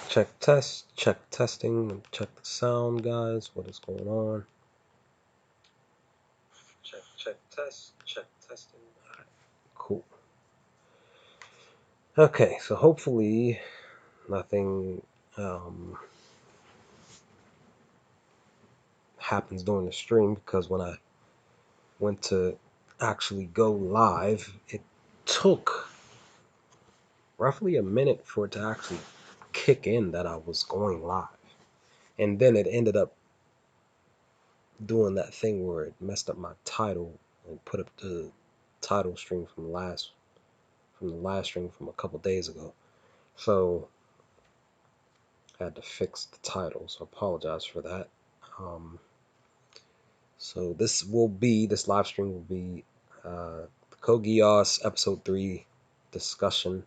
Check testing, check the sound, guys. What is going on? Check testing. All right, cool. Okay, so hopefully nothing happens during the stream, because when I went to actually go live, it took roughly a minute for it to actually kick in that I was going live. And then it ended up doing that thing where it messed up my title and put up the title stream from the last stream from a couple days ago. So I had to fix the title, so I apologize for that. So this live stream will be the Geass episode 3 discussion.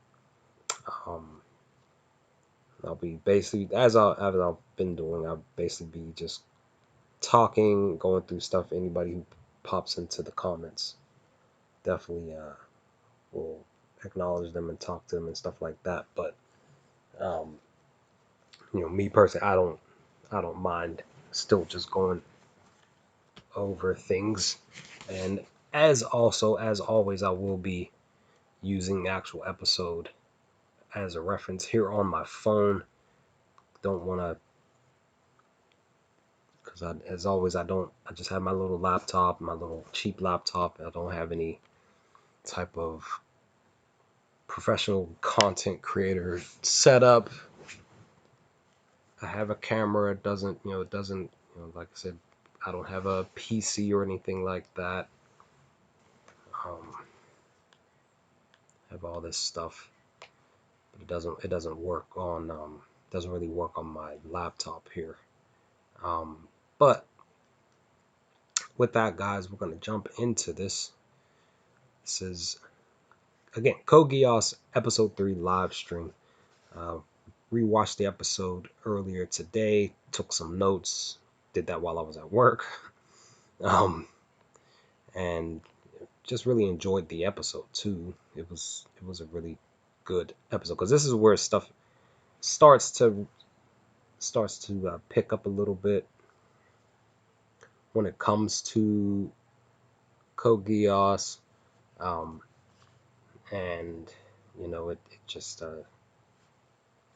I'll be basically, as I've been doing, I'll basically be just talking, going through stuff. Anybody who pops into the comments, definitely will acknowledge them and talk to them and stuff like that. But me personally, I don't mind still just going over things. And as always, I will be using the actual episode as a reference here on my phone. Don't want to, because as always, I just have my little laptop, my little cheap laptop. I don't have any type of professional content creator setup. I have a camera. It doesn't, like I said, I don't have a PC or anything like that. Have all this stuff, but it doesn't work on doesn't really work on my laptop here. But with that, guys, we're gonna jump into this. This is again Geass episode 3 live stream. Rewatched the episode earlier today. Took some notes. Did that while I was at work. And just really enjoyed the episode too. It was a really good episode, because this is where stuff starts to pick up a little bit when it comes to Geass, and it just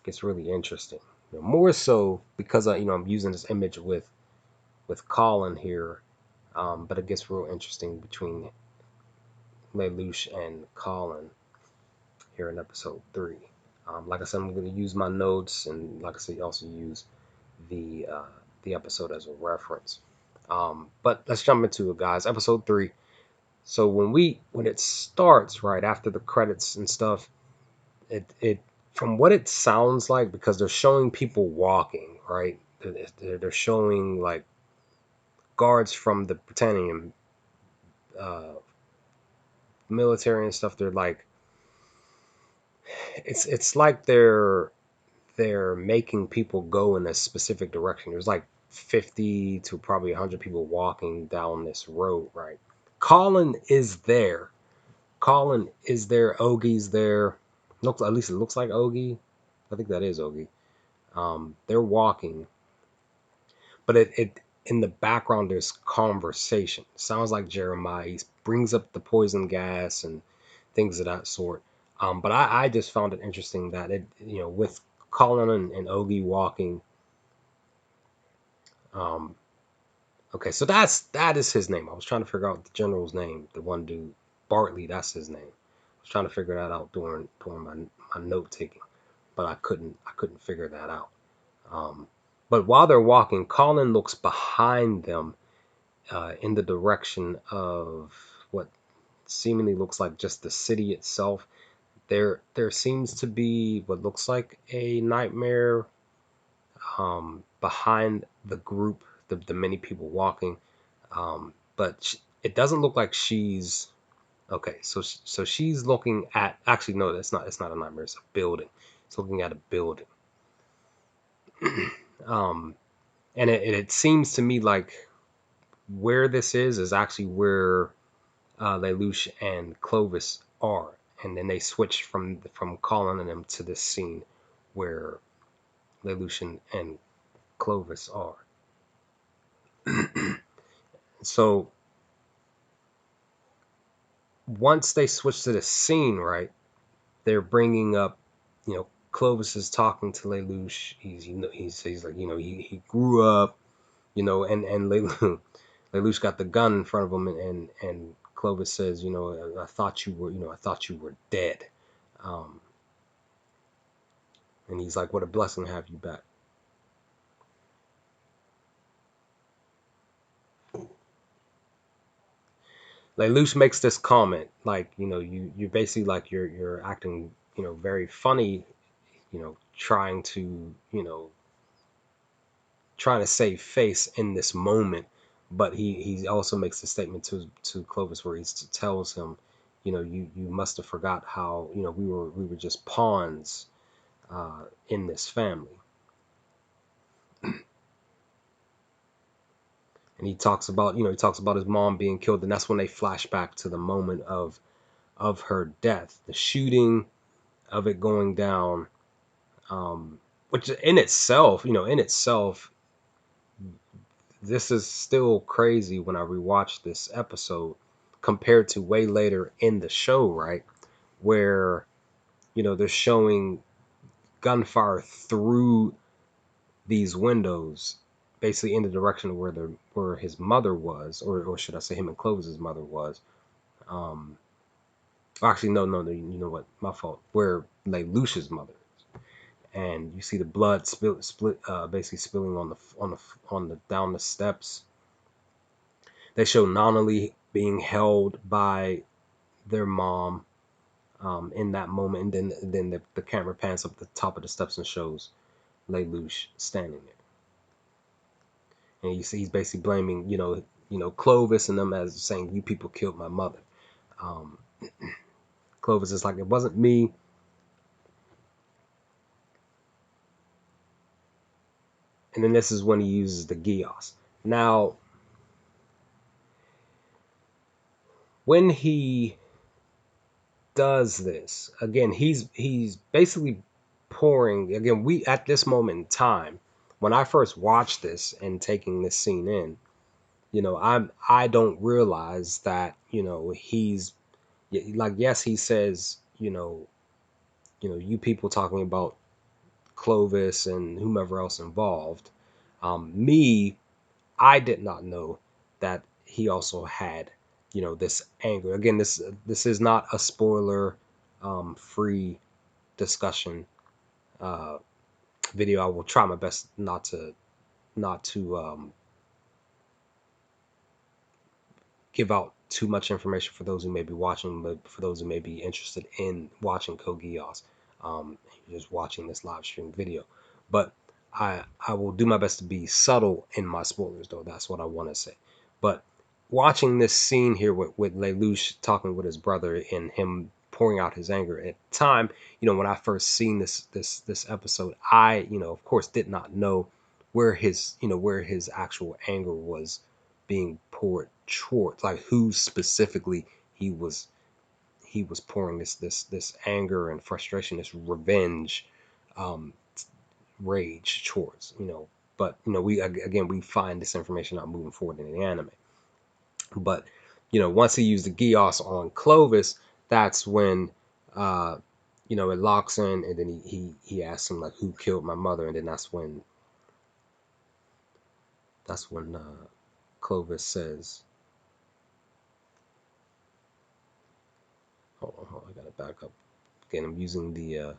gets really interesting. More so because I'm using this image with Colin here, but it gets real interesting between Lelouch and Colin here in episode 3. Like I said, I'm going to use my notes, and like I said, also use the episode as a reference. But let's jump into it, guys. Episode 3. So when it starts right after the credits and stuff, it from what it sounds like, because they're showing people walking, right? They're showing like guards from the Britannian military and stuff. They're like, it's like they're making people go in a specific direction. There's like 50 to probably 100 people walking down this road, right? Colin is there. Ogie's there. At least it looks like Ogie. I think that is Ogie. They're walking, but it in the background there's conversation. Sounds like Jeremiah. He brings up the poison gas and things of that sort. But I just found it interesting that with Colin and Ogie walking. Okay, so that is his name. I was trying to figure out the general's name. The one dude, Bartley. That's his name. I was trying to figure that out during my note taking, but I couldn't figure that out. But while they're walking, Colin looks behind them in the direction of what seemingly looks like just the city itself. There seems to be what looks like a nightmare behind the group, the many people walking. But it doesn't look like she's okay. So she's looking at, actually no, it's not a nightmare. It's a building. It's looking at a building. And it seems to me like where this is actually where Lelouch and Clovis are, and then they switch from Colin and them to this scene where Lelouch and Clovis are. So once they switch to the scene, right, they're bringing up, Clovis is talking to Lelouch. He's like, he grew up, and Lelouch got the gun in front of him, and Clovis says, I thought you were dead. Um, and he's like, what a blessing to have you back. Lelouch makes this comment, like, you basically like you're acting, very funny, trying to, trying to save face in this moment. But he also makes a statement to Clovis where he tells him, you must have forgot how, we were just pawns in this family. And he talks about his mom being killed, and that's when they flash back to the moment of her death, the shooting of it going down, which in itself, this is still crazy when I rewatch this episode compared to way later in the show, right? Where, they're showing gunfire through these windows, basically in the direction of where his mother was, or should I say him and Clovis's mother was. Um, Actually, no, you know what? My fault. Where Lelouch's mother is, and you see the blood basically spilling on the down the steps. They show Nonali being held by their mom in that moment, and then the camera pans up the top of the steps and shows Lelouch standing there, and you see he's basically blaming Clovis and them as saying you people killed my mother. Um, Clovis is like, it wasn't me, and then this is when he uses the Geass. Now, when he does this again, he's basically pouring again. We at this moment in time, when I first watched this and taking this scene in, I don't realize that he's like, yes, he says, you people talking about Clovis and whomever else involved. Me, I did not know that he also had, this anger. Again, this is not a spoiler free discussion uh, video. I will try my best not to give out too much information for those who may be watching, but for those who may be interested in watching Code Geass, just watching this live stream video. But I will do my best to be subtle in my spoilers, though. That's what I want to say. But watching this scene here with Lelouch talking with his brother and him pouring out his anger at the time, when I first seen this episode, I, of course, did not know where his actual anger was being poured towards, like who specifically he was he was pouring this anger and frustration, this revenge, um, rage towards, But we find this information out moving forward in the anime. But once he used the Geass on Clovis, that's when it locks in, and then he asks him like, who killed my mother, and then that's when Clovis says, hold on, I gotta back up. Again, I'm using the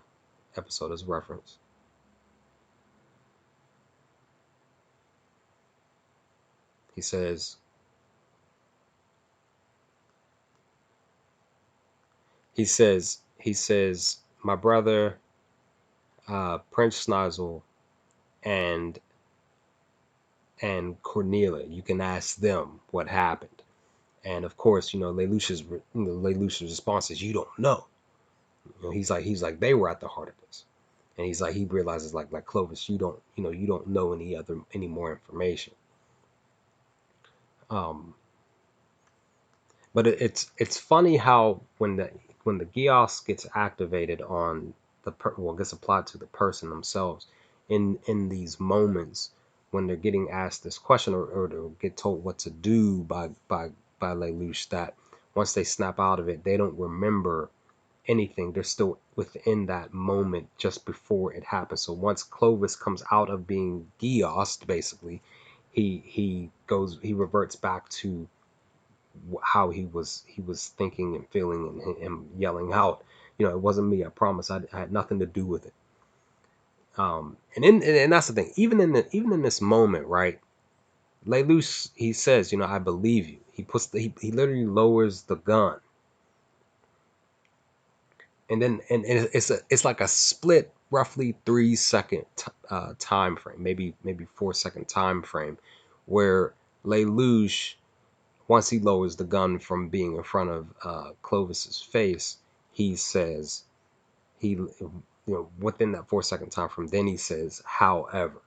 episode as reference. He says, my brother, Prince Snozzle, and Cornelia. You can ask them what happened. And of course, Lelouch's response is, you don't know. He's like they were at the heart of this, and he's like he realizes like Clovis, you don't know any more information. Um, But it's funny how when the Geass gets activated on well, gets applied to the person themselves in these moments when they're getting asked this question, or to get told what to do by Lelouch, that once they snap out of it, they don't remember anything. They're still within that moment just before it happens. So once Clovis comes out of being Geass, basically, he reverts back to how he was thinking and feeling, and him yelling out, it wasn't me, I promise, I had nothing to do with it. And that's the thing. Even in this moment, right? Lelouch, he says, I believe you. He literally lowers the gun, and then it's like a split, roughly 3 second time frame, maybe 4 second time frame, where Lelouch, once he lowers the gun from being in front of Clovis's face, he says, within that 4 second time frame, then he says, however.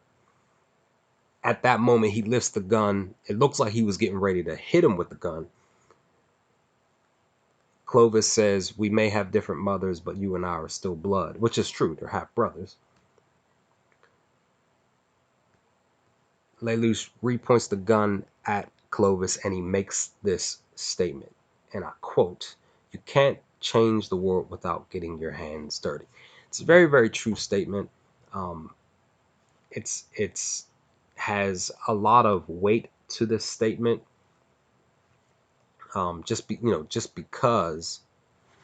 At that moment, he lifts the gun. It looks like he was getting ready to hit him with the gun. Clovis says, we may have different mothers, but you and I are still blood, which is true. They're half brothers. Lelouch repoints the gun at Clovis, and he makes this statement, and I quote, "You can't change the world without getting your hands dirty." It's a very, very true statement. Um, it's has a lot of weight to this statement. Just because.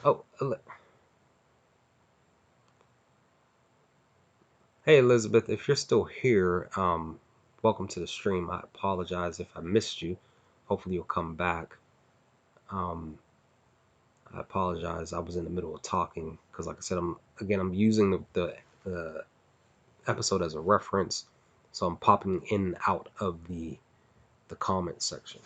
Oh, hey Elizabeth, if you're still here, welcome to the stream. I apologize if I missed you. Hopefully you'll come back. Um, I apologize. I was in the middle of talking because, like I said, I'm using the episode as a reference, so I'm popping in and out of the comment section.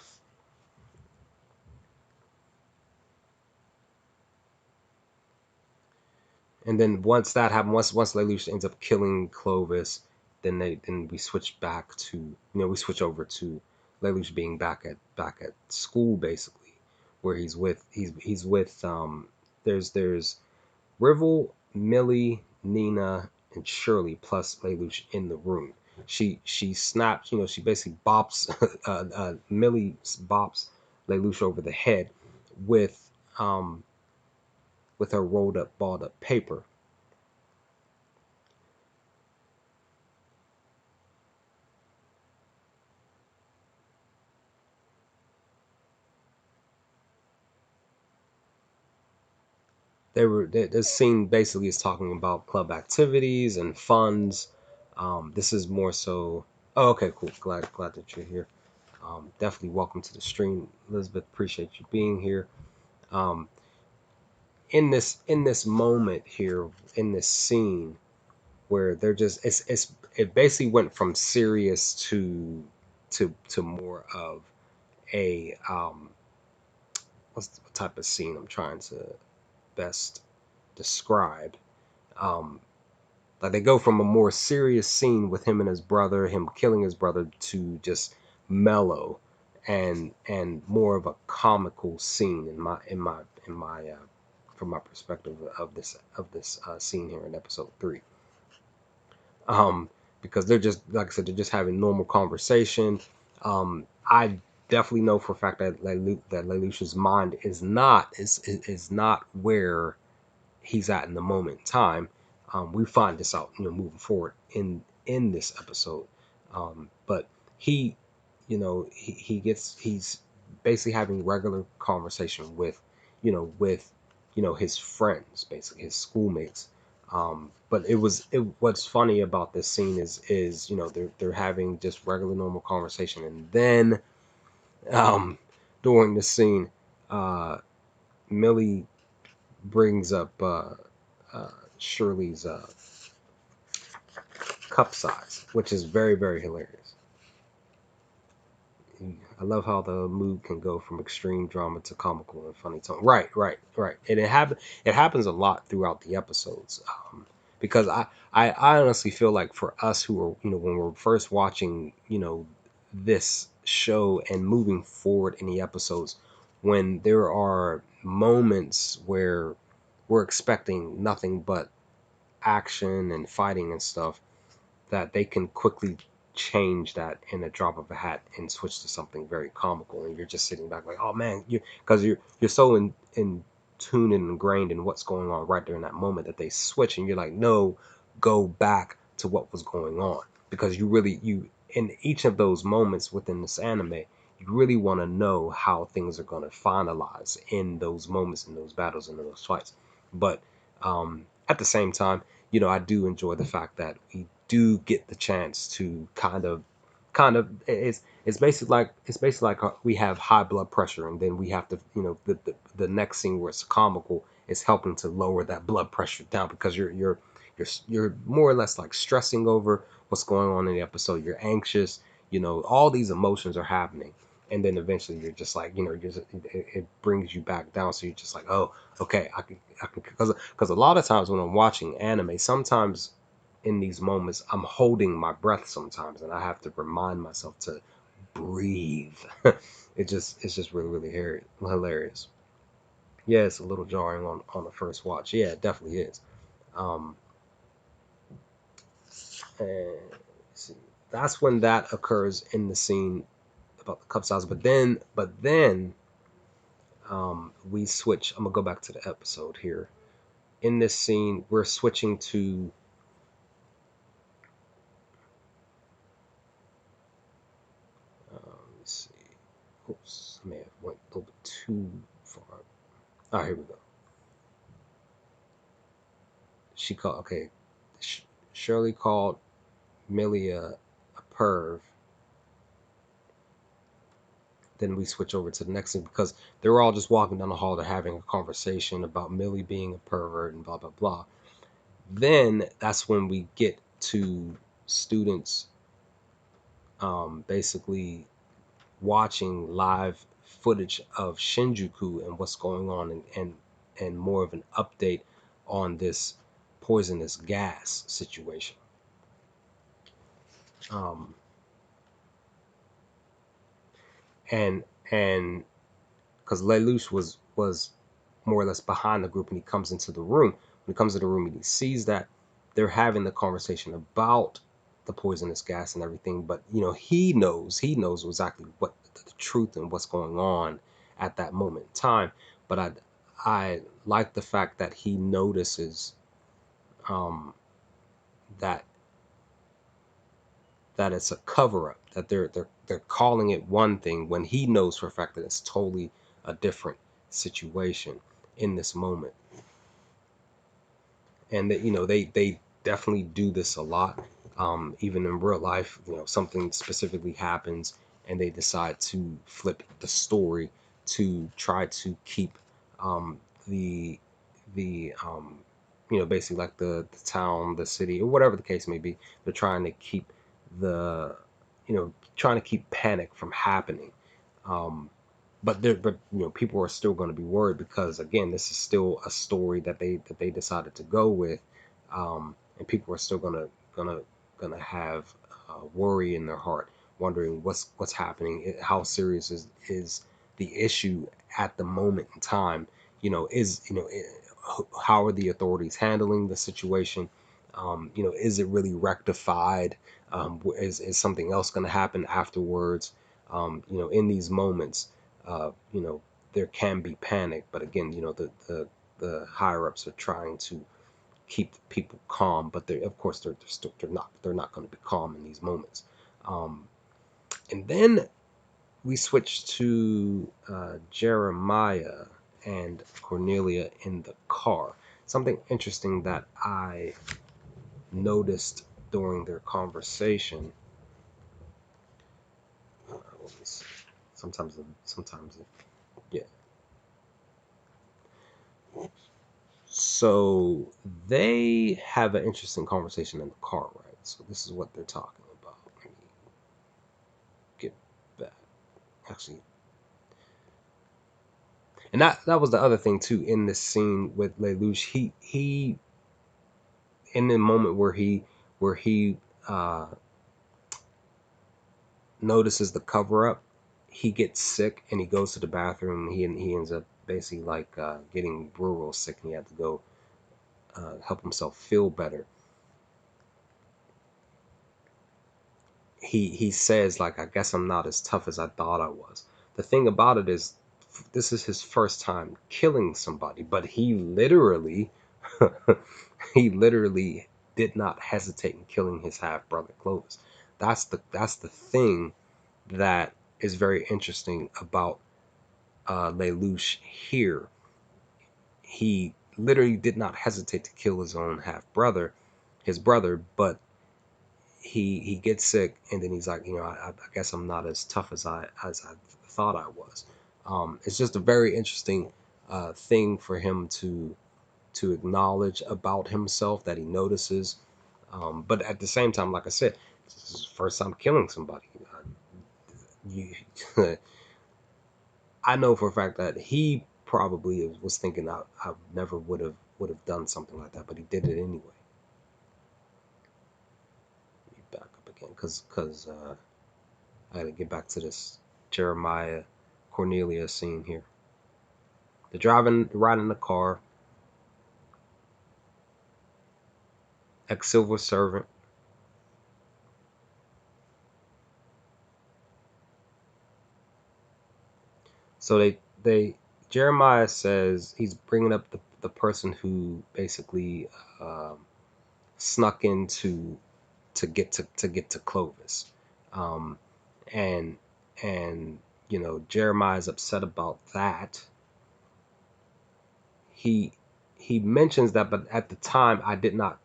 And then once that happens, once Lelouch ends up killing Clovis, then we switch back to, we switch over to Lelouch being back at school, basically, where he's with there's Rivel, Millie, Nina, and Shirley plus Lelouch in the room. She snaps, she basically bops Millie bops Lelouch over the head with um with her rolled up, balled up paper. This scene basically is talking about club activities and funds. This is more so. Oh, okay, cool. Glad that you're here. Definitely welcome to the stream, Elizabeth. Appreciate you being here. Um, in this moment here, in this scene where they're just it basically went from serious to more of a what's the type of scene I'm trying to best describe. Um, Like they go from a more serious scene with him and his brother, him killing his brother, to just mellow and more of a comical scene in my from my perspective of this scene here in episode 3. Um, because they're just, like I said, they're just having normal conversation. I definitely know for a fact that Lelouch's mind is not where he's at in the moment in time. We find this out, moving forward in this episode. But he, he's basically having regular conversation with his friends, basically his schoolmates. But what's funny about this scene is they're having just regular normal conversation, and then um, during the scene, uh, Millie brings up uh, Shirley's cup size, which is very, very hilarious. I love how the mood can go from extreme drama to comical and funny tone. Right, right, right. And it happens a lot throughout the episodes. Because I honestly feel like for us who are, when we're first watching, this show and moving forward in the episodes, when there are moments where we're expecting nothing but action and fighting and stuff, that they can quickly change that in a drop of a hat and switch to something very comical, and you're just sitting back like, oh man, you because you're so in tune and ingrained in what's going on right there in that moment that they switch, and you're like, no, go back to what was going on, because you in each of those moments within this anime, you really want to know how things are going to finalize in those moments, in those battles, in those fights. But at the same time, I do enjoy the fact that we do get the chance to kind of it's basically like we have high blood pressure, and then we have to, the next scene where it's comical is helping to lower that blood pressure down, because you're more or less like stressing over what's going on in the episode. You're anxious, all these emotions are happening, and then eventually you're just like, it brings you back down, so you're just like, oh, okay, I can, because a lot of times when I'm watching anime, sometimes in these moments I'm holding my breath sometimes, and I have to remind myself to breathe. It's just really really hilarious. Yeah, it's a little jarring on the first watch. Yeah, it definitely is. um and see, that's when that occurs in the scene about the cup size. But then we switch. I'm gonna go back to the episode here. In this scene, we're switching to, let's see. Oops, I may have went a little bit too far. Oh, here we go. She called. Okay, Shirley called Millie a perv. Then we switch over to the next scene, because they were all just walking down the hall. They're having a conversation about Millie being a pervert and blah blah blah. Then that's when we get to students basically watching live footage of Shinjuku and what's going on, and more of an update on this poisonous gas situation. Um, and and because Lelouch was more or less behind the group, and he comes into the room. When he comes to the room and he sees that they're having the conversation about the poisonous gas and everything, but he knows exactly what the truth and what's going on at that moment in time. But I like the fact that he notices um, that it's a cover up, that they're calling it one thing when he knows for a fact that it's totally a different situation in this moment. And that, they definitely do this a lot. Even in real life, something specifically happens, and they decide to flip the story to try to keep the basically like the town, the city, or whatever the case may be. They're trying to keep the trying to keep panic from happening. um, but people are still going to be worried, because again, this is still a story that they decided to go with. And people are still gonna have worry in their heart, wondering what's happening. How serious is the issue at the moment in time? Is how are the authorities handling the situation? Is it really rectified? Is something else going to happen afterwards? In these moments, there can be panic, but again, the higher ups are trying to keep people calm, but they, of course, they're not going to be calm in these moments. Um, and then we switch to Jeremiah and Cornelia in the car. Something interesting that I noticed during their conversation. Let me see. Sometimes, yeah. So they have an interesting conversation in the car, right? So this is what they're talking about. Let me get back. Actually, and that was the other thing too in this scene with Lelouch. He in the moment where he uh, notices the cover up, he gets sick and he goes to the bathroom. He ends up basically like getting real sick, and he had to go help himself feel better. he says like, I guess I'm not as tough as I thought I was. The thing about it is, this is his first time killing somebody, but he literally he literally did not hesitate in killing his half brother Clovis. That's the thing that is very interesting about Lelouch here. He literally did not hesitate to kill his own half brother, his brother, but he gets sick, and then he's like, I guess I'm not as tough as I thought I was. It's just a very interesting thing for him to acknowledge about himself, that he notices. But at the same time, like I said, this is his first time killing somebody. You, I know for a fact that he probably was thinking, I never would have done something like that, but he did it anyway. Let me back up again, because I gotta get back to this Jeremiah Cornelia scene here. They're riding in the car. Ex civil servant. So they Jeremiah says he's bringing up the person who basically um, snuck into to get to Clovis, um, and and Jeremiah's upset about that. He he mentions that, but at the time I did not,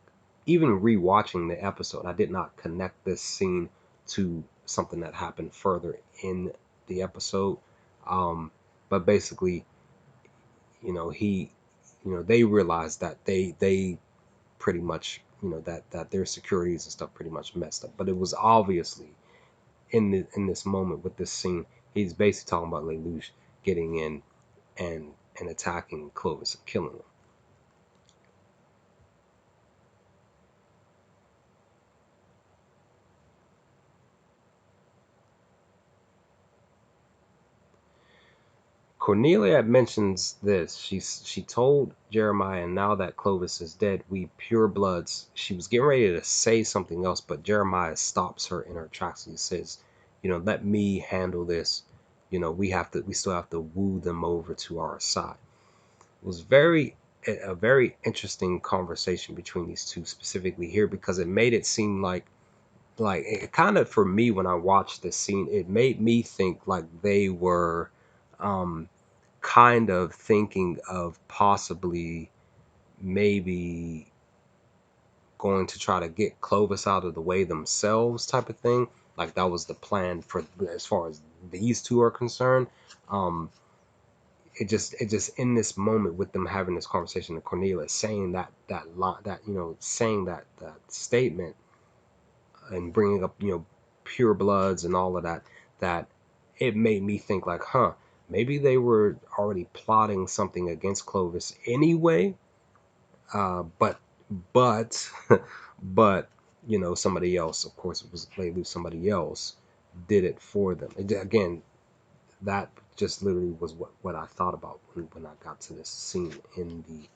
even rewatching the episode, I did not connect this scene to something that happened further in the episode. Um, but basically, he, they realized that they pretty much, that their securities and stuff pretty much messed up. But it was obviously in this moment with this scene, he's basically talking about Lelouch getting in and attacking Clovis and killing him. Cornelia mentions this. She told Jeremiah, now that Clovis is dead, we purebloods. She was getting ready to say something else, but Jeremiah stops her in her tracks. He says, let me handle this. We still have to woo them over to our side. It was a very interesting conversation between these two, specifically here, because it made it seem like it kind of, for me, when I watched this scene, it made me think like they were um kind of thinking of possibly maybe going to try to get Clovis out of the way themselves, type of thing. Like that was the plan, for as far as these two are concerned. Um, it just in this moment with them having this conversation, and Cornelia saying that line, that saying that statement, and bringing up pure bloods and all of that, that it made me think like, maybe they were already plotting something against Clovis anyway, but but somebody else, of course it was maybe somebody else, did it for them. Again, that just literally was what I thought about when I got to this scene in the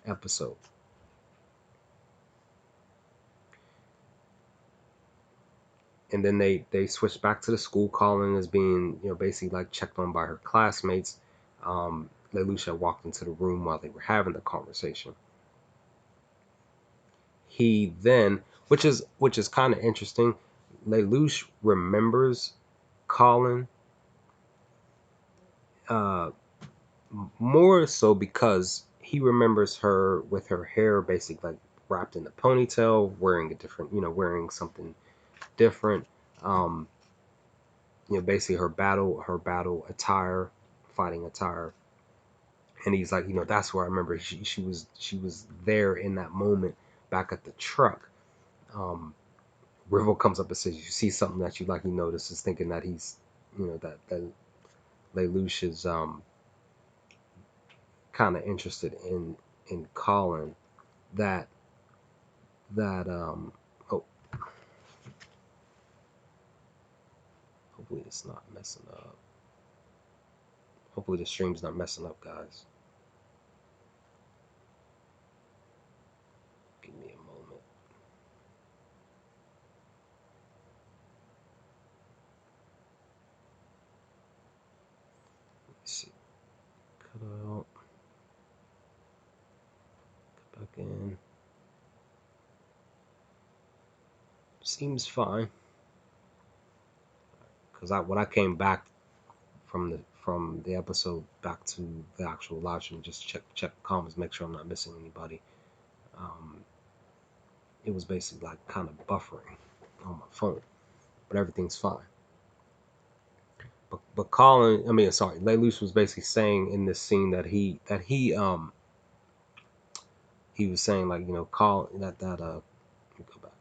episode. And then they switched back to the school. Colin is being basically like checked on by her classmates. Lelouch walked into the room while they were having the conversation. He then, which is kind of interesting, Lelouch remembers Colin, uh, more so because he remembers her with her hair basically like wrapped in a ponytail, wearing a different, wearing something different. Um, basically her battle attire, fighting attire. And he's like, that's where I remember she was there in that moment back at the truck. Um, Rivel comes up and says, you see something that you likely notices, thinking that he's, that Lelouch is kind of interested in Colin. That that oh, hopefully it's not messing up. Hopefully the stream's not messing up, guys. Give me a moment. seems fine. Because when I came back from the episode back to the actual live stream, just check the comments, make sure I'm not missing anybody. Um, it was basically like kind of buffering on my phone, but everything's fine. But Colin, I mean, sorry, Lelouch was basically saying in this scene that he was saying, like, Colin, let me go back.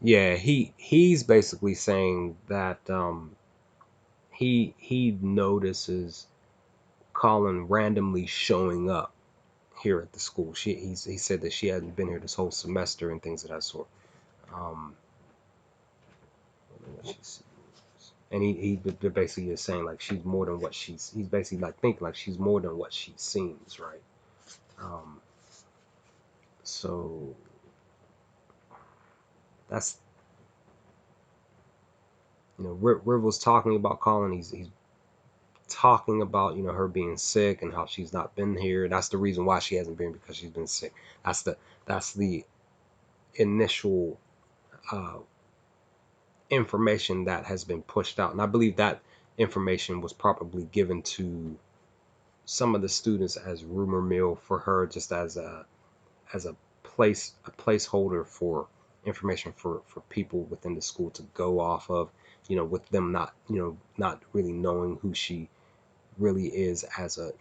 Yeah, he's basically saying that he notices Colin randomly showing up here at the school. He said that she hadn't been here this whole semester and things of that sort. Um, what she sees. And he basically is saying like she's more than what he's basically like thinking like she's more than what she seems, right? Um, so that's Riv was talking about Colin. He's talking about her being sick and how she's not been here. That's the reason why she hasn't been, because she's been sick. That's the initial uh, information that has been pushed out, and I believe that information was probably given to some of the students as rumor mill for her, just as a placeholder for information for people within the school to go off of, with them not really knowing who she really is as a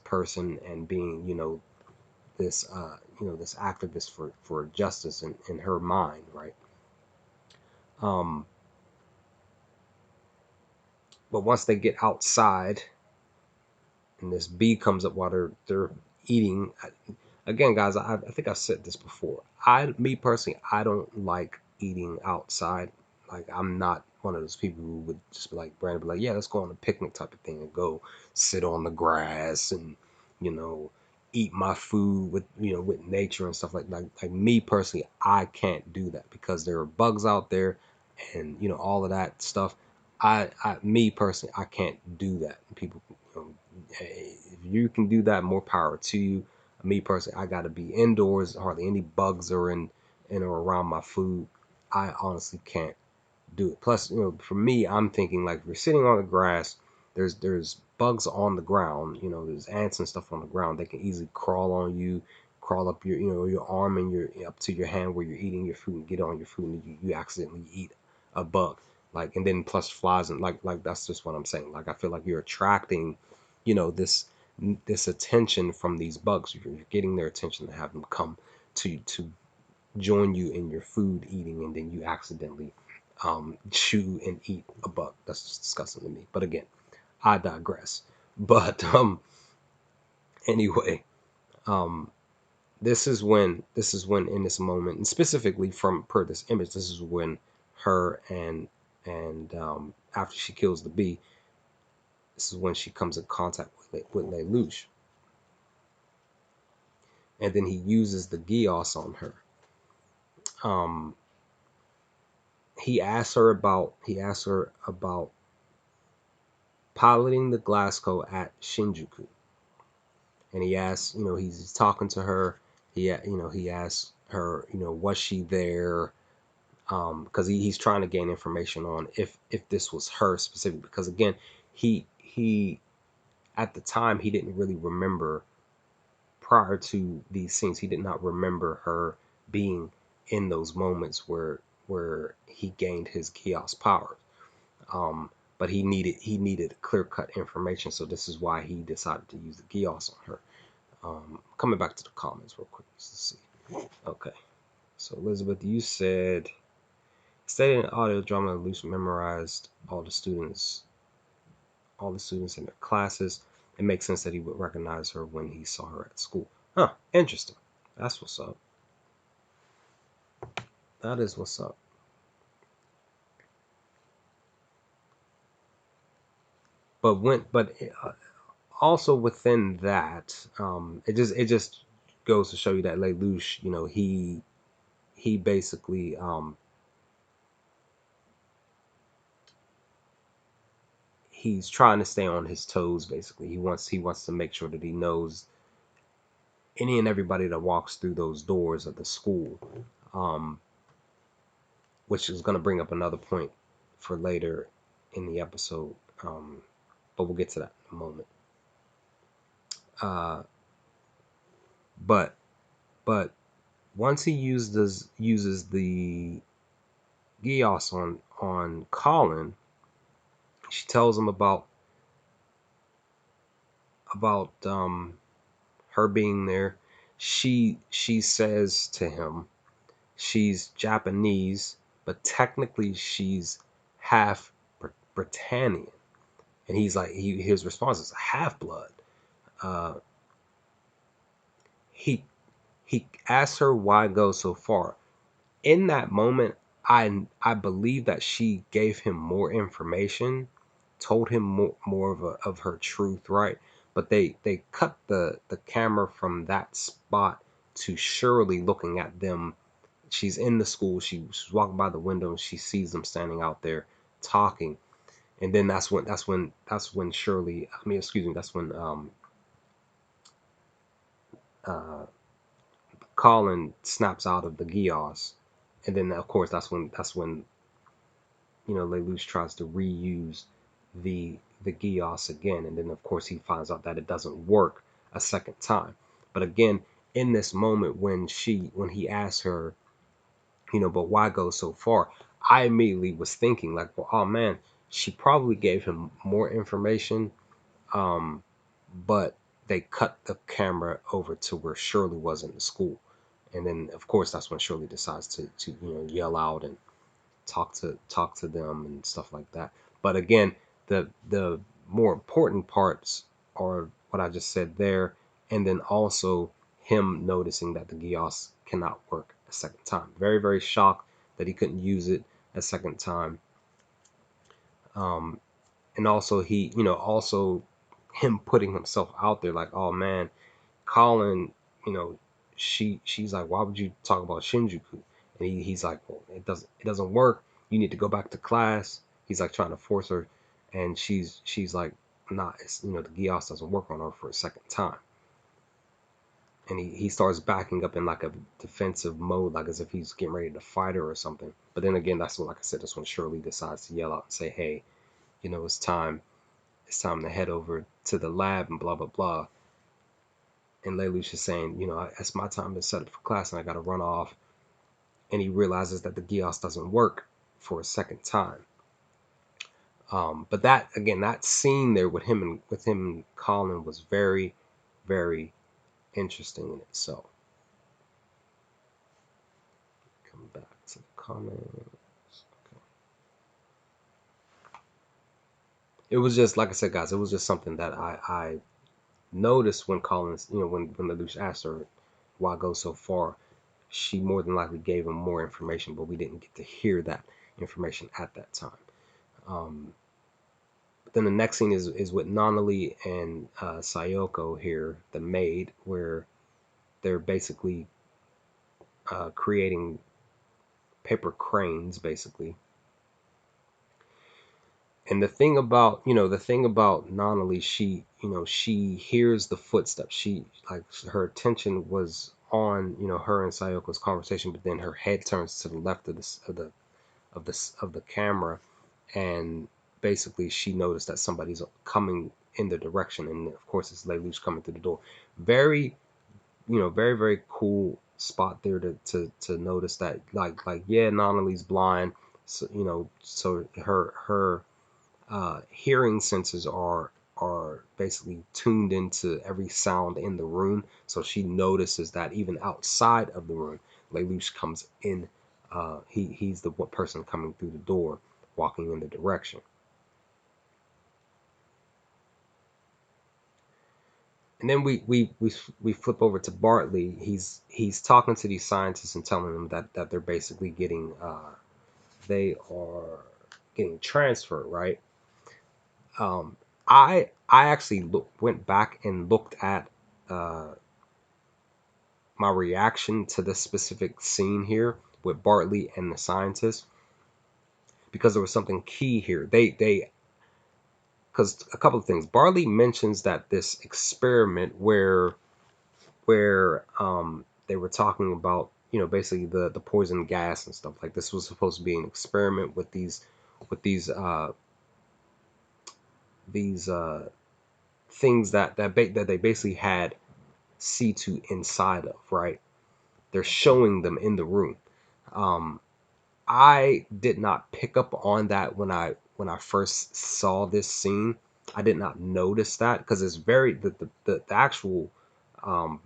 person, and being this activist for justice in her mind, right? um but once they get outside and this bee comes up while they're eating. Again, guys, I think I've said this before. Me personally, I don't like eating outside. Like, I'm not one of those people who would just be like, Brandon, be like, yeah, let's go on a picnic type of thing and go sit on the grass and you know eat my food with nature and stuff like me personally, I can't do that because there are bugs out there and all of that stuff. Me personally, I can't do that. People, hey, if you can do that, more power to you. Me personally, I got to be indoors. Hardly any bugs are in or around my food. I honestly can't do it. Plus, for me, I'm thinking like if you're sitting on the grass, there's bugs on the ground. There's ants and stuff on the ground. They can easily crawl on you, crawl up your arm and your up to your hand where you're eating your food and get on your food, and you accidentally eat a bug. Like, and then plus flies, and like that's just what I'm saying. Like, I feel like you're attracting, this attention from these bugs. You're getting their attention to have them come to join you in your food eating, and then you accidentally chew and eat a bug. That's just disgusting to me. But again, I digress. But anyway, um, this is when in this moment, and specifically from per this image, this is when her and after she kills the bee, this is when she comes in contact with Lelouch, and then he uses the Geass on her. Um, he asks her about piloting the Glasgow at Shinjuku, and he asks, he's talking to her. He asks her, was she there? Because he's trying to gain information on if this was her specific. Because again, he at the time he didn't really remember, prior to these scenes, he did not remember her being in those moments where he gained his chaos power. Um, but he needed clear cut information, so this is why he decided to use the Geass on her. Coming back to the comments real quick, just to see. Okay, so Elizabeth, you said studying audio drama, Luce memorized all the students in their classes. It makes sense that he would recognize her when he saw her at school. Huh, interesting. That's what's up. That is what's up. But also within that, it just goes to show you that Lelouch, he basically he's trying to stay on his toes. Basically, he wants to make sure that he knows any and everybody that walks through those doors of the school, um, which is going to bring up another point for later in the episode. But we'll get to that in a moment. Uh, but but once he uses the Geass on Colin, she tells him about her being there. She says to him she's Japanese, but technically she's half Britannian. And he's like, his response is half blood. Uh, he he asks her why go so far. In that moment, I believe that she gave him more information, told him more of her truth, right? But they cut the camera from that spot to Shirley looking at them. She's in the school. She's walking by the window and she sees them standing out there talking. And then that's when Shirley, I mean, excuse me, that's when uh Colin snaps out of the Geass. And then of course that's when Lelouch tries to reuse the Geass again, and then of course he finds out that it doesn't work a second time. But again, in this moment when he asks her, but why go so far? I immediately was thinking like, well, oh man, she probably gave him more information, um, but they cut the camera over to where Shirley was in the school, and then of course that's when Shirley decides to yell out and talk to them and stuff like that. But again, the more important parts are what I just said there, and then also him noticing that the Geass cannot work a second time. Very, very shocked that he couldn't use it a second time. Um, and also also him putting himself out there like, oh man, Colin, you know, she's like, why would you talk about Shinjuku? And he's like, well, it doesn't work. You need to go back to class. He's like trying to force her, and she's like, nah, the Geass doesn't work on her for a second time. And he starts backing up in like a defensive mode, like as if he's getting ready to fight her or something. But then again, that's when, like I said, that's when Shirley decides to yell out and say, hey, it's time to head over to the lab and blah blah blah. And Lelouch is saying, it's my time to set up for class and I got to run off. And he realizes that the Geass doesn't work for a second time. But that again, that scene there with him and Colin was very, very interesting in itself. Come back to the comments. Okay. It was just like I said, guys. It was just something that I noticed when Collins, when Lelouch asked her why go so far. She more than likely gave him more information, but we didn't get to hear that information at that time. Um, but then the next scene is with Nonali and Sayoko here, the maid, where they're basically creating paper cranes, basically. And the thing about Nonali, she hears the footsteps. She like her attention was on her and Sayoko's conversation, but then her head turns to the left of the camera, and basically she noticed that somebody's coming in the direction, and of course it's Lelouch coming through the door. Very, very very cool spot there to notice that, like yeah, Nonali's blind, so her hearing senses are basically tuned into every sound in the room. So she notices that even outside of the room, Lelouch comes in. He's the one person coming through the door, walking in the direction. And then we flip over to Bartley. He's talking to these scientists and telling them that they're basically they are getting transferred, right? Um, I actually went back and looked at uh, my reaction to this specific scene here with Bartley and the scientist, because there was something key here. They because a couple of things. Bartley mentions that this experiment where they were talking about, basically the poison gas and stuff, like this was supposed to be an experiment with these things that they basically had C2 inside of, right? They're showing them in the room. Um, I did not pick up on that when I first saw this scene. I did not notice that because it's very the actual um,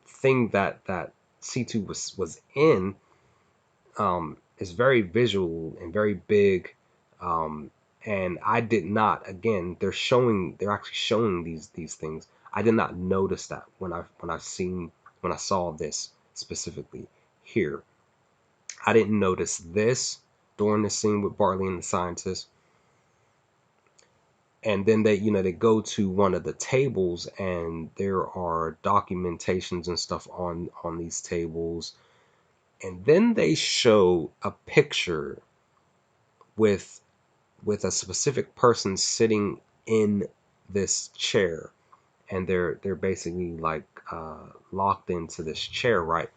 thing that C2 was in is very visual and very big. Um, and I did not, again, they're actually showing these things. I did not notice that when I saw this specifically here. I didn't notice this during the scene with Bartley and the scientist. And then they go to one of the tables, and there are documentations and stuff on these tables. And then they show a picture with a specific person sitting in this chair, and they're basically like locked into this chair, right?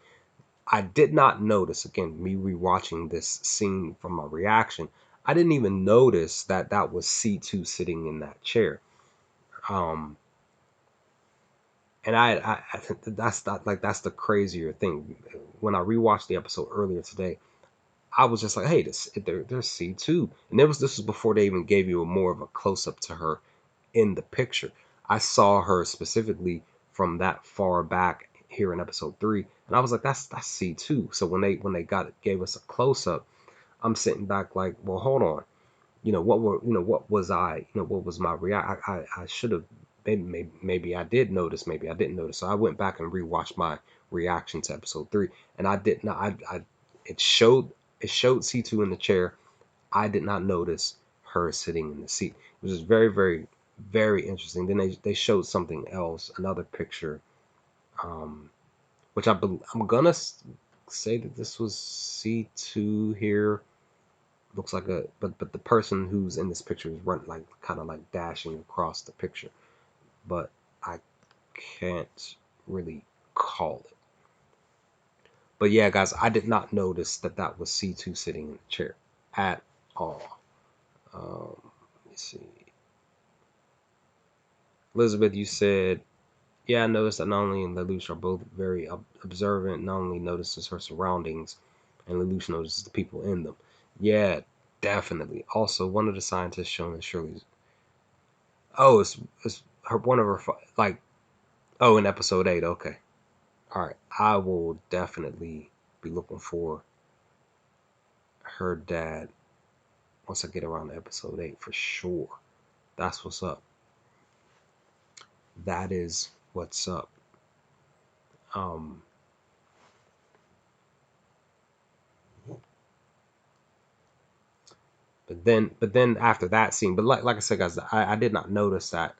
I did not notice, again, me rewatching this scene from my reaction, I didn't even notice that that was C2 sitting in that chair. Um, and that's not like that's the crazier thing. When I rewatched the episode earlier today, I was just like, hey, there's C2, and this was before they even gave you a more of a close up to her in the picture. I saw her specifically from that far back here in episode 3, and I was like, that's C2. So when they gave us a close up, I'm sitting back like, well, hold on. What was what was my react? I should have, maybe I did notice, maybe I didn't notice. So I went back and rewatched my reaction to episode 3, and I did not. I it showed C2 in the chair. I did not notice her sitting in the seat. It was just very, very, very interesting. Then they showed something else, another picture, um, which I'm gonna say that this was C2 here. Looks like but the person who's in this picture is run like kind of like dashing across the picture, but I can't really call it. But yeah, guys, I did not notice that that was C2 sitting in the chair at all. Let me see. Elizabeth, you said, yeah, I noticed that not only and Lelouch are both very observant, not only notices her surroundings, and Lelouch notices the people in them. Yeah, definitely. Also, one of the scientists shown in Shirley's. Oh, it's her one of her like. Oh, in episode 8. Okay, all right. I will definitely be looking for her dad once I get around to episode 8 for sure. That's what's up. That is what's up. Um, but then after that scene, but like I said, guys, I did not notice that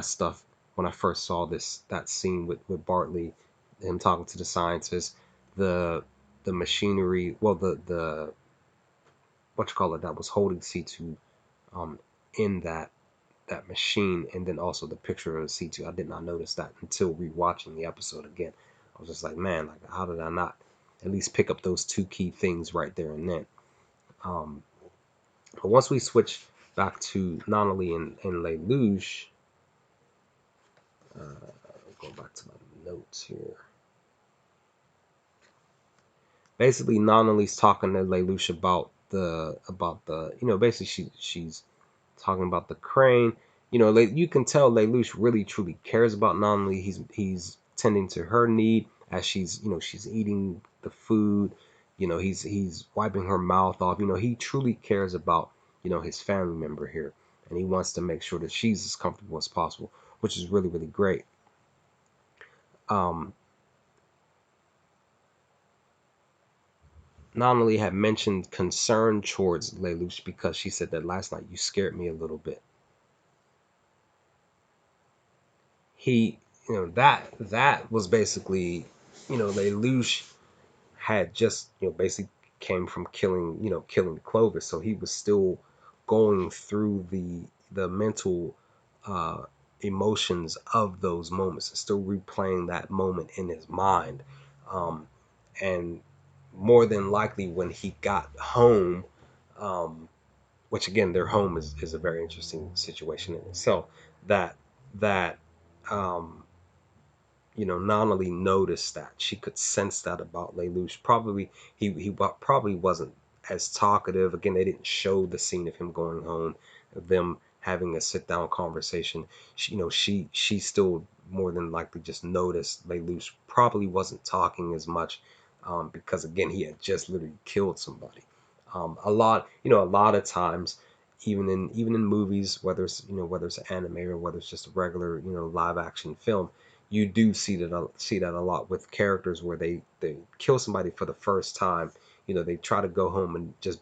stuff when I first saw that scene with Bartley, him talking to the scientist, the the machinery, well the what you call it, that was holding C2 um in that machine, and then also the picture of C2. I did not notice that until rewatching the episode again. I was just like, man, like how did I not at least pick up those two key things right there and then? Um, But once we switch back to Nonali and Lelouch, go back to my notes here. Basically, Nonali's talking to Lelouch about the basically she's talking about the crane. You can tell Lelouch really truly cares about Nonali. He's tending to her need as she's eating the food. He's wiping her mouth off. He truly cares about his family member here, and he wants to make sure that she's as comfortable as possible, which is really, really great. Um, Nonali had mentioned concern towards Lelouch because she said that last night you scared me a little bit. He that was basically, Lelouch had just, basically came from killing Clovis, so he was still going through the mental uh, emotions of those moments and still replaying that moment in his mind. Um, and more than likely, when he got home, um, which again, their home is a very interesting situation in itself. That um, Nonali noticed that. She could sense that about Lelouch. Probably probably wasn't as talkative. Again, they didn't show the scene of him going home, of them having a sit down conversation. She still more than likely just noticed Lelouch probably wasn't talking as much, because again, he had just literally killed somebody. A lot of times, even in movies, whether it's anime or whether it's just a regular, live action film, you do see that a lot with characters where they kill somebody for the first time. They try to go home and just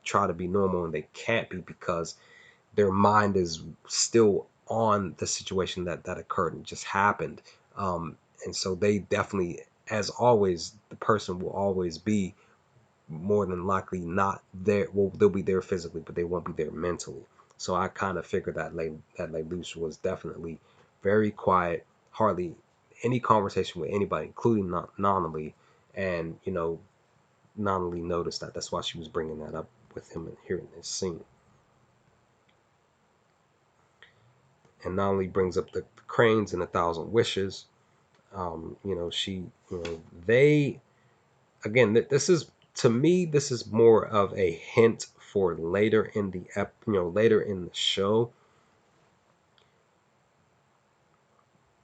try to be normal, and they can't be because their mind is still on the situation that occurred and just happened. And so they definitely, as always, the person will always be more than likely not there. Well, they'll be there physically, but they won't be there mentally. So I kind of figured that Luce was definitely very quiet, hardly any conversation with anybody, including Nonali. And Nonali noticed that. That's why she was bringing that up with him and hearing this scene. And Nonali brings up the cranes and a thousand wishes. They again, this is, to me, this is more of a hint for later in later in the show.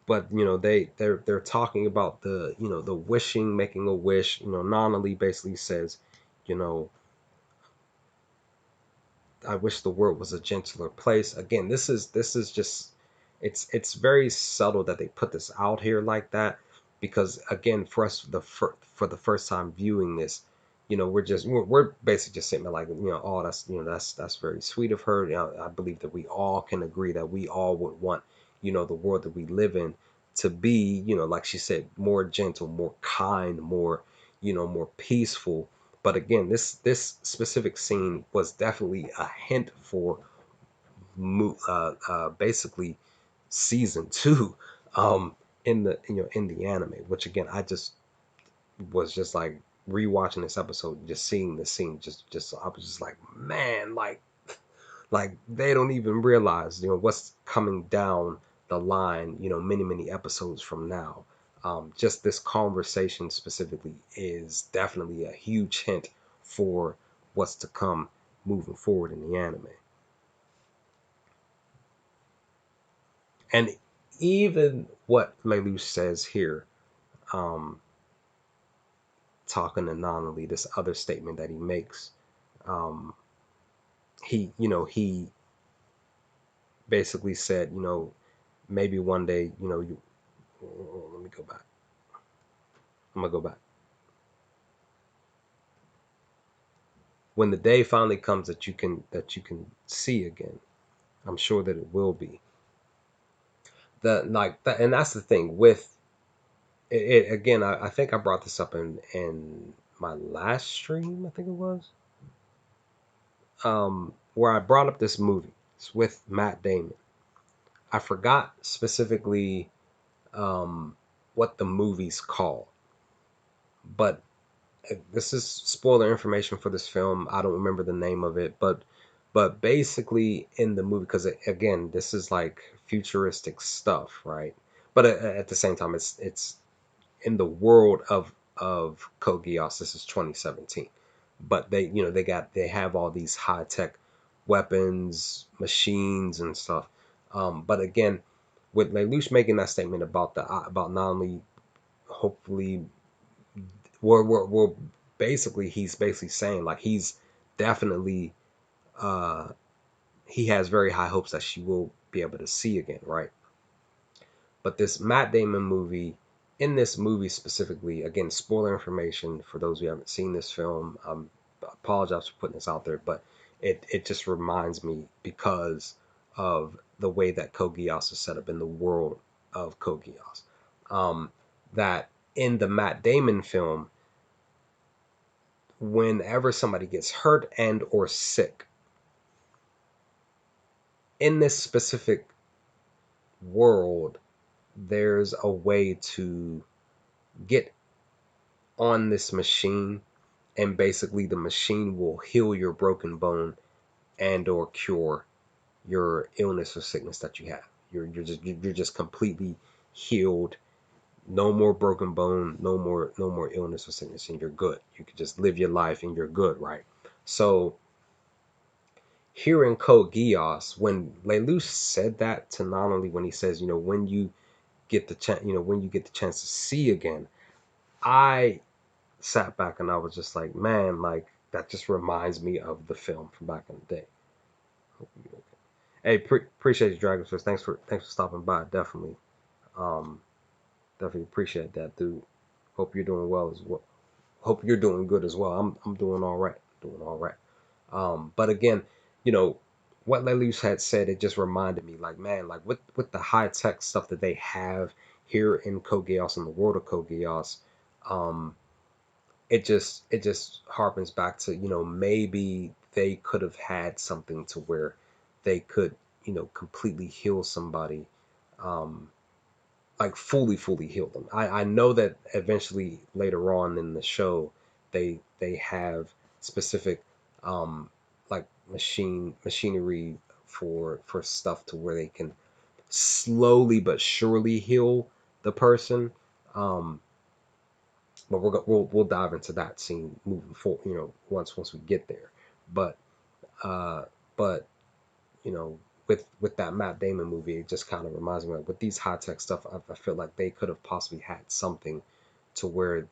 But they're talking about the wishing, making a wish. Nonali basically says, you know I wish the world was a gentler place. Again, this is just, it's very subtle that they put this out here like that, because again, for us, for the first time viewing this, we're basically just sitting there like, oh, that's very sweet of her. I believe that we all can agree that we all would want, the world that we live in to be, like she said, more gentle, more kind, more peaceful. But again, this specific scene was definitely a hint for basically season two, in the anime. Which again, I just was just like rewatching this episode, just seeing the scene, just I was just like, man, like they don't even realize what's coming down the line, many episodes from now. Just this conversation specifically is definitely a huge hint for what's to come moving forward in the anime. And even what Lelouch says here, um, talking to Nonali, this other statement that he makes, um, he basically said, maybe one day, let me go back. I'm gonna go back. When the day finally comes that you can see again, I'm sure that it will be. And that's the thing with it again. I think I brought this up in my last stream. I think it was, where I brought up this movie. It's with Matt Damon. I forgot specifically um, what the movie's called, but this is spoiler information for this film. I don't remember the name of it, but basically in the movie, because again, this is like futuristic stuff, right? But at the same time, it's in the world of Code Geass. This is 2017, but they have all these high tech weapons, machines, and stuff. But again, with Lelouch making that statement about not only hopefully, we're basically, he's basically saying like he's definitely, uh he has very high hopes that she will be able to see again, right? But this Matt Damon movie, in this movie specifically, again, spoiler information for those who haven't seen this film. I apologize for putting this out there, but it just reminds me because of the way that Code Geass is set up in the world. of Code Geass. Um, that in the Matt Damon film, whenever somebody gets hurt and or sick in this specific world, there's a way to get on this machine, and basically the machine will heal your broken bone and or cure your illness or sickness that you have. You're just completely healed. No more broken bone, no more illness or sickness, and you're good. You can just live your life and you're good, right? So here in Code Geass, when Lelouch said that to Nonali, when he says, when you get the chance, when you get the chance to see again, I sat back and I was just like, man, like that just reminds me of the film from back in the day. Hope you okay. Hey, appreciate you, Dragon Fist. Thanks for stopping by. Um, definitely appreciate that, dude. Hope you're doing well as well. Hope you're doing good as well. I'm doing all right. Doing all right. But again, you know, what Lelouch had said, it just reminded me, like, man, like with the high tech stuff that they have here in Code Geass, in the world of Code Geass, um, it just harpens back to, maybe they could have had something to where they could, completely heal somebody, um, like fully heal them. I know that eventually later on in the show they have specific, um like machinery for stuff to where they can slowly but surely heal the person. um but we'll dive into that scene moving forward, once we get there. But uh but with that Matt Damon movie, it just kind of reminds me, like, with these high tech stuff, I feel like they could have possibly had something to where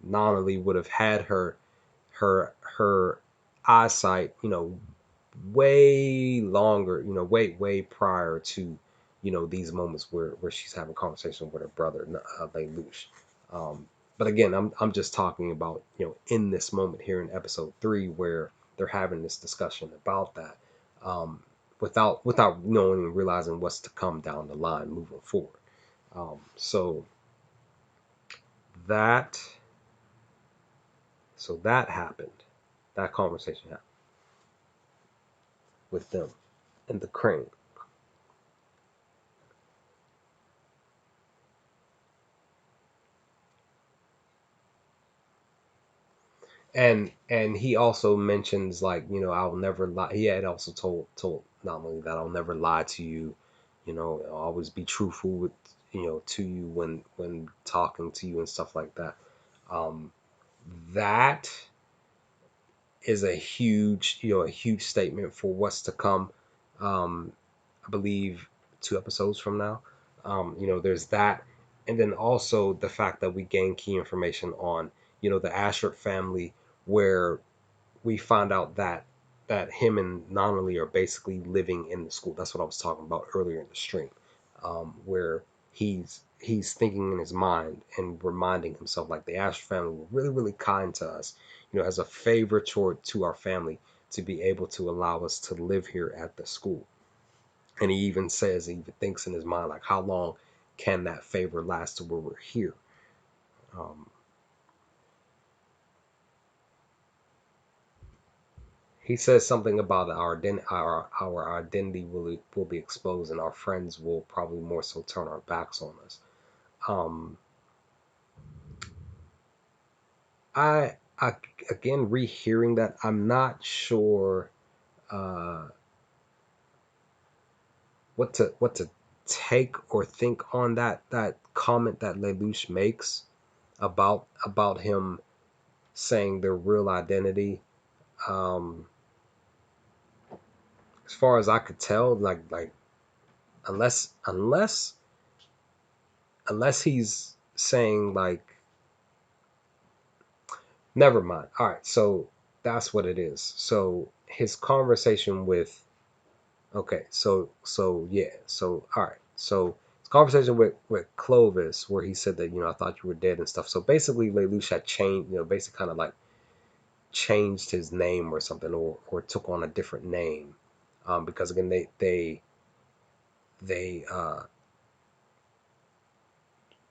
Nonali would have had her eyesight, way longer, way prior to, these moments where she's having conversation with her brother, Lelouch. Um, but again, I'm just talking about, in this moment here in episode 3 where they're having this discussion about that, um, without knowing and realizing what's to come down the line moving forward. So that that happened. That conversation happened with them and the crane. And he also mentions, like, I'll never lie. He had also told not only that, I'll never lie to you, I'll always be truthful with, to you when talking to you and stuff like that. um that is a huge statement for what's to come. I believe 2 episodes from now. There's that, and then also the fact that we gain key information on, the Ashford family, where we find out that him and Nonali are basically living in the school. That's what I was talking about earlier in the stream, where he's thinking in his mind and reminding himself, like, the Ashford family were really really kind to us, as a favor to our family, to be able to allow us to live here at the school. And he even thinks in his mind, like, how long can that favor last to where we're here? Um, he says something about our identity will be exposed, and our friends will probably more so turn our backs on us. Um, I again, rehearing that, I'm not sure uh, what to take or think on that comment that Lelouch makes about him saying their real identity. Um, as far as I could tell, like unless he's saying, like, never mind. All right, so that's what it is. So his conversation with, okay, so yeah, so all right, so his conversation with Clovis, where he said that, I thought you were dead and stuff. So basically, Lelouch had changed, basically kind of like changed his name or something, or took on a different name, because again, they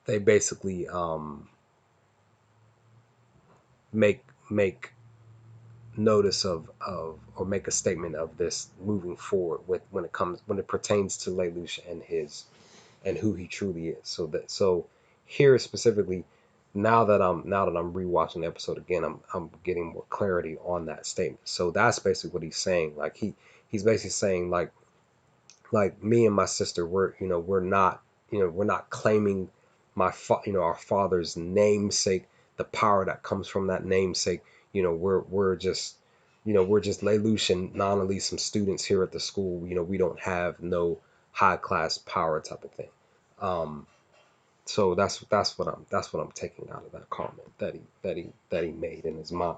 they basically make notice of or make a statement of this moving forward with when it pertains to Lelouch and his and who he truly is. So here specifically, now that I'm rewatching the episode again, I'm getting more clarity on that statement. So that's basically what he's saying. Like he's basically saying like me and my sister, we're not claiming our father's namesake, the power that comes from that namesake. We're just Lelouch and Nonali, some students here at the school. We don't have no high class power type of thing. um so that's what I'm taking out of that comment that he made in his mind.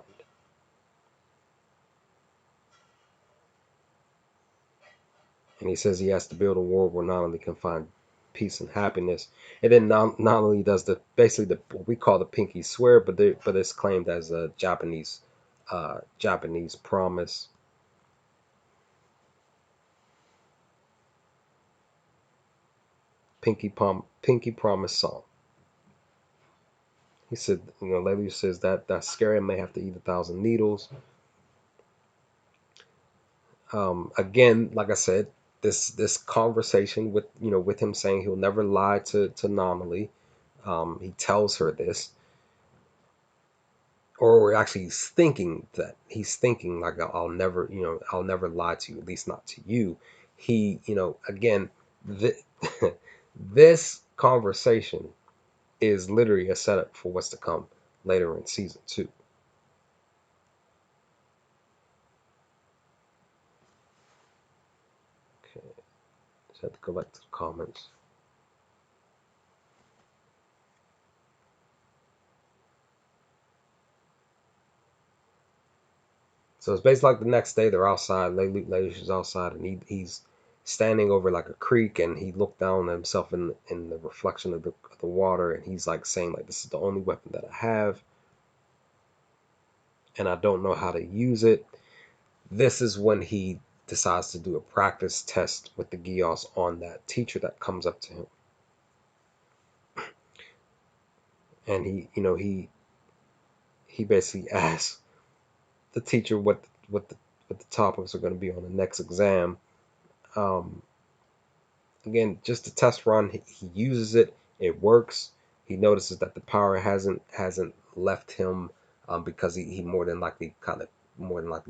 And he says he has to build a world where not only can find peace and happiness, and then not only does the basically the what we call the pinky swear, but it's claimed as a Japanese promise. Pinky promise song. He said, Lely says that's scary. I may have to eat 1,000 needles. Again, like I said, this conversation with him saying he'll never lie to Nominally. He tells her this, or actually he's thinking like I'll never lie to you, at least not to you. Again, th- this conversation is literally a setup for what's to come later in season 2. Okay, just have to go back to the comments. So it's basically like the next day they're outside. Lelouch is outside, and he's standing over like a creek, and he looked down at himself in the reflection of the water, and he's like saying like, this is the only weapon that I have, and I don't know how to use it. This is when he decides to do a practice test with the Geass on that teacher that comes up to him, and he basically asks the teacher what the topics are going to be on the next exam. Um, Again, just a test run. He uses it. It works. He notices that the power hasn't left him, because he more than likely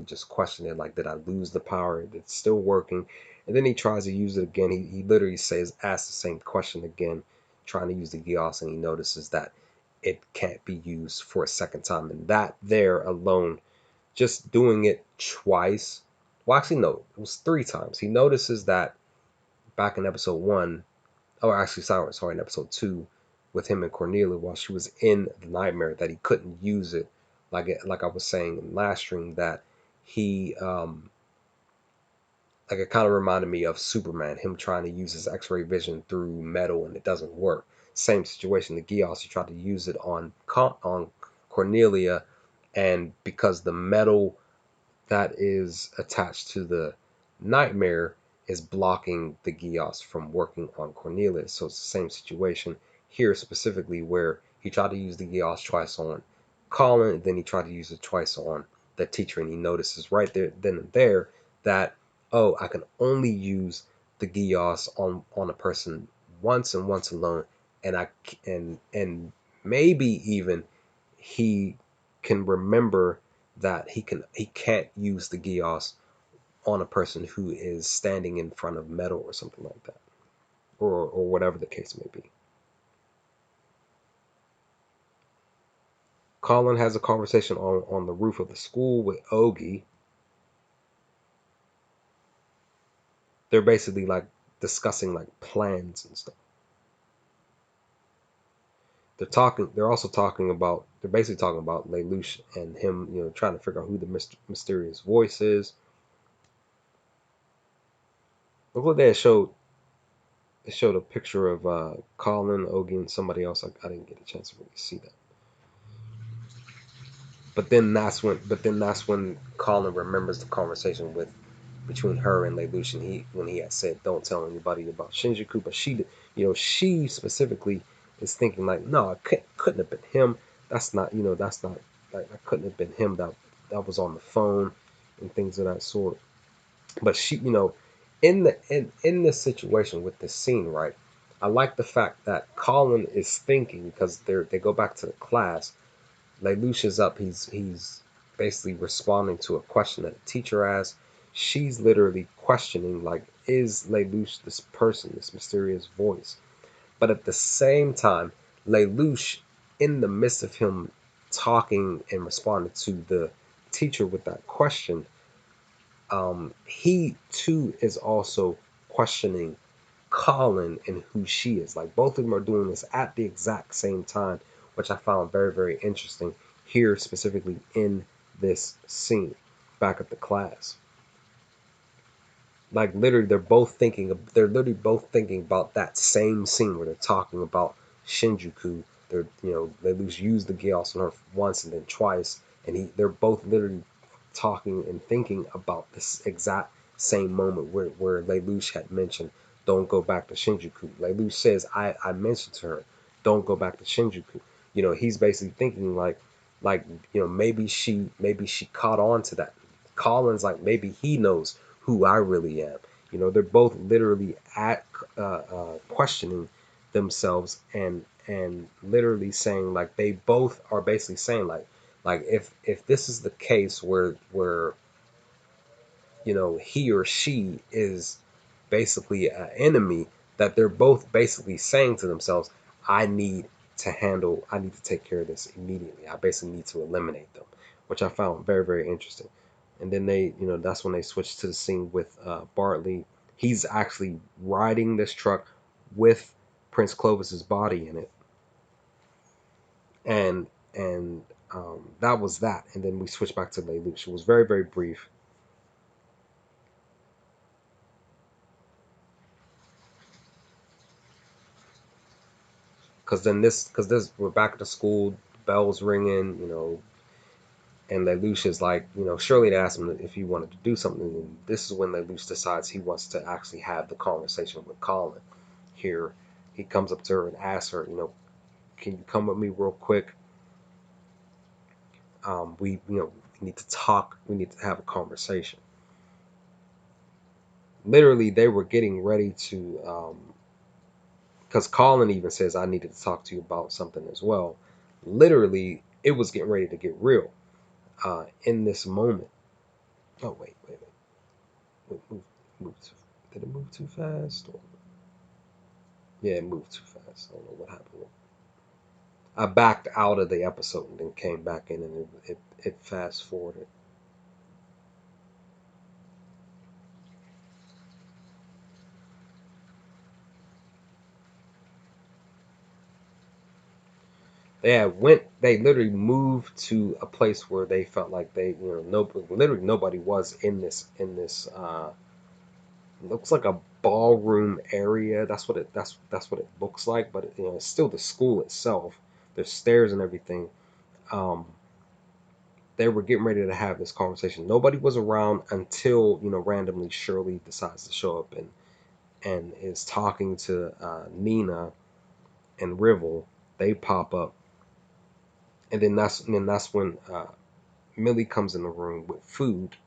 just questioned it, like, did I lose the power? It's still working. And then he tries to use it again. He literally asks the same question again, trying to use the Geass, and he notices that it can't be used for a second time. And that there alone, just doing it twice. Well, actually, no, it was 3 times. He notices that back in episode 1, or actually, sorry, in episode 2, with him and Cornelia while she was in the nightmare, that he couldn't use it, like I was saying in last stream, that he like, it kind of reminded me of Superman, him trying to use his X-ray vision through metal and it doesn't work. Same situation. The Geass, he tried to use it on Cornelia, and because the metal that is attached to the nightmare is blocking the Geass from working on Cornelius. So it's the same situation here specifically, where he tried to use the Geass twice on Colin, then he tried to use it twice on the teacher, and he notices right there then and there that, oh, I can only use the Geass on a person once and once alone, and and maybe even he can remember that he can't use the Geass on a person who is standing in front of metal or something like that, or whatever the case may be. Colin has a conversation on the roof of the school with Ogi. They're basically like discussing like plans and stuff. They're basically talking about Lelouch and him, trying to figure out who the mysterious voice is. Look what they showed a picture of Colin, Ogi, and somebody else. I didn't get a chance to really see that. But then that's when Colin remembers the conversation between her and Lelouch, and when he had said, "Don't tell anybody about Shinjuku," but she specifically is thinking like, no, it couldn't have been him. That's not, that's not, like, that couldn't have been him that was on the phone and things of that sort. But she, in this situation with this scene, right? I like the fact that Colin is thinking because they go back to the class. Lelouch is up. He's basically responding to a question that the teacher asked. She's literally questioning, like, is Lelouch this person, this mysterious voice? But at the same time, Lelouch, in the midst of him talking and responding to the teacher with that question, he too is also questioning Colin and who she is. Like both of them are doing this at the exact same time, which I found very, very interesting here, specifically in this scene back at the class. Like literally, they're literally both thinking about that same scene where they're talking about Shinjuku. They use the Geass on her once and then twice, and they're both literally talking and thinking about this exact same moment where Lelouch had mentioned, don't go back to Shinjuku. Lelouch says, I mentioned to her, don't go back to Shinjuku. He's basically thinking like, maybe she caught on to that. Colin's like, maybe he knows who I really am. They're both literally at questioning themselves and literally saying like they both are basically saying like if this is the case where he or she is basically an enemy, that they're both basically saying to themselves, I need to take care of this immediately. I basically need to eliminate them, which I found very, very interesting. And then that's when they switched to the scene with Bartley. He's actually riding this truck with Prince Clovis's body in it, and that was that. And then we switched back to Lelouch. It was very, very brief. Because we're back at the school, bells ringing, and Lelouch is like, Shirley asked him if he wanted to do something, and this is when Lelouch decides he wants to actually have the conversation with Colin. Here, he comes up to her and asks her, can you come with me real quick? We need to talk. We need to have a conversation. Literally, they were getting ready to, because Colin even says, I needed to talk to you about something as well. Literally, it was getting ready to get real in this moment. Oh, wait. Move too, did it move too fast? Or, yeah, it moved too fast. I don't know what happened. I backed out of the episode and then came back in, and it fast forwarded. They literally moved to a place where they felt like literally nobody was in this looks like a ballroom area. That's what it looks like, but it's still the school itself. There's stairs and everything. Um, they were getting ready to have this conversation. Nobody was around until randomly Shirley decides to show up and is talking to Nina and Rivel. They pop up, and then that's when Millie comes in the room with food,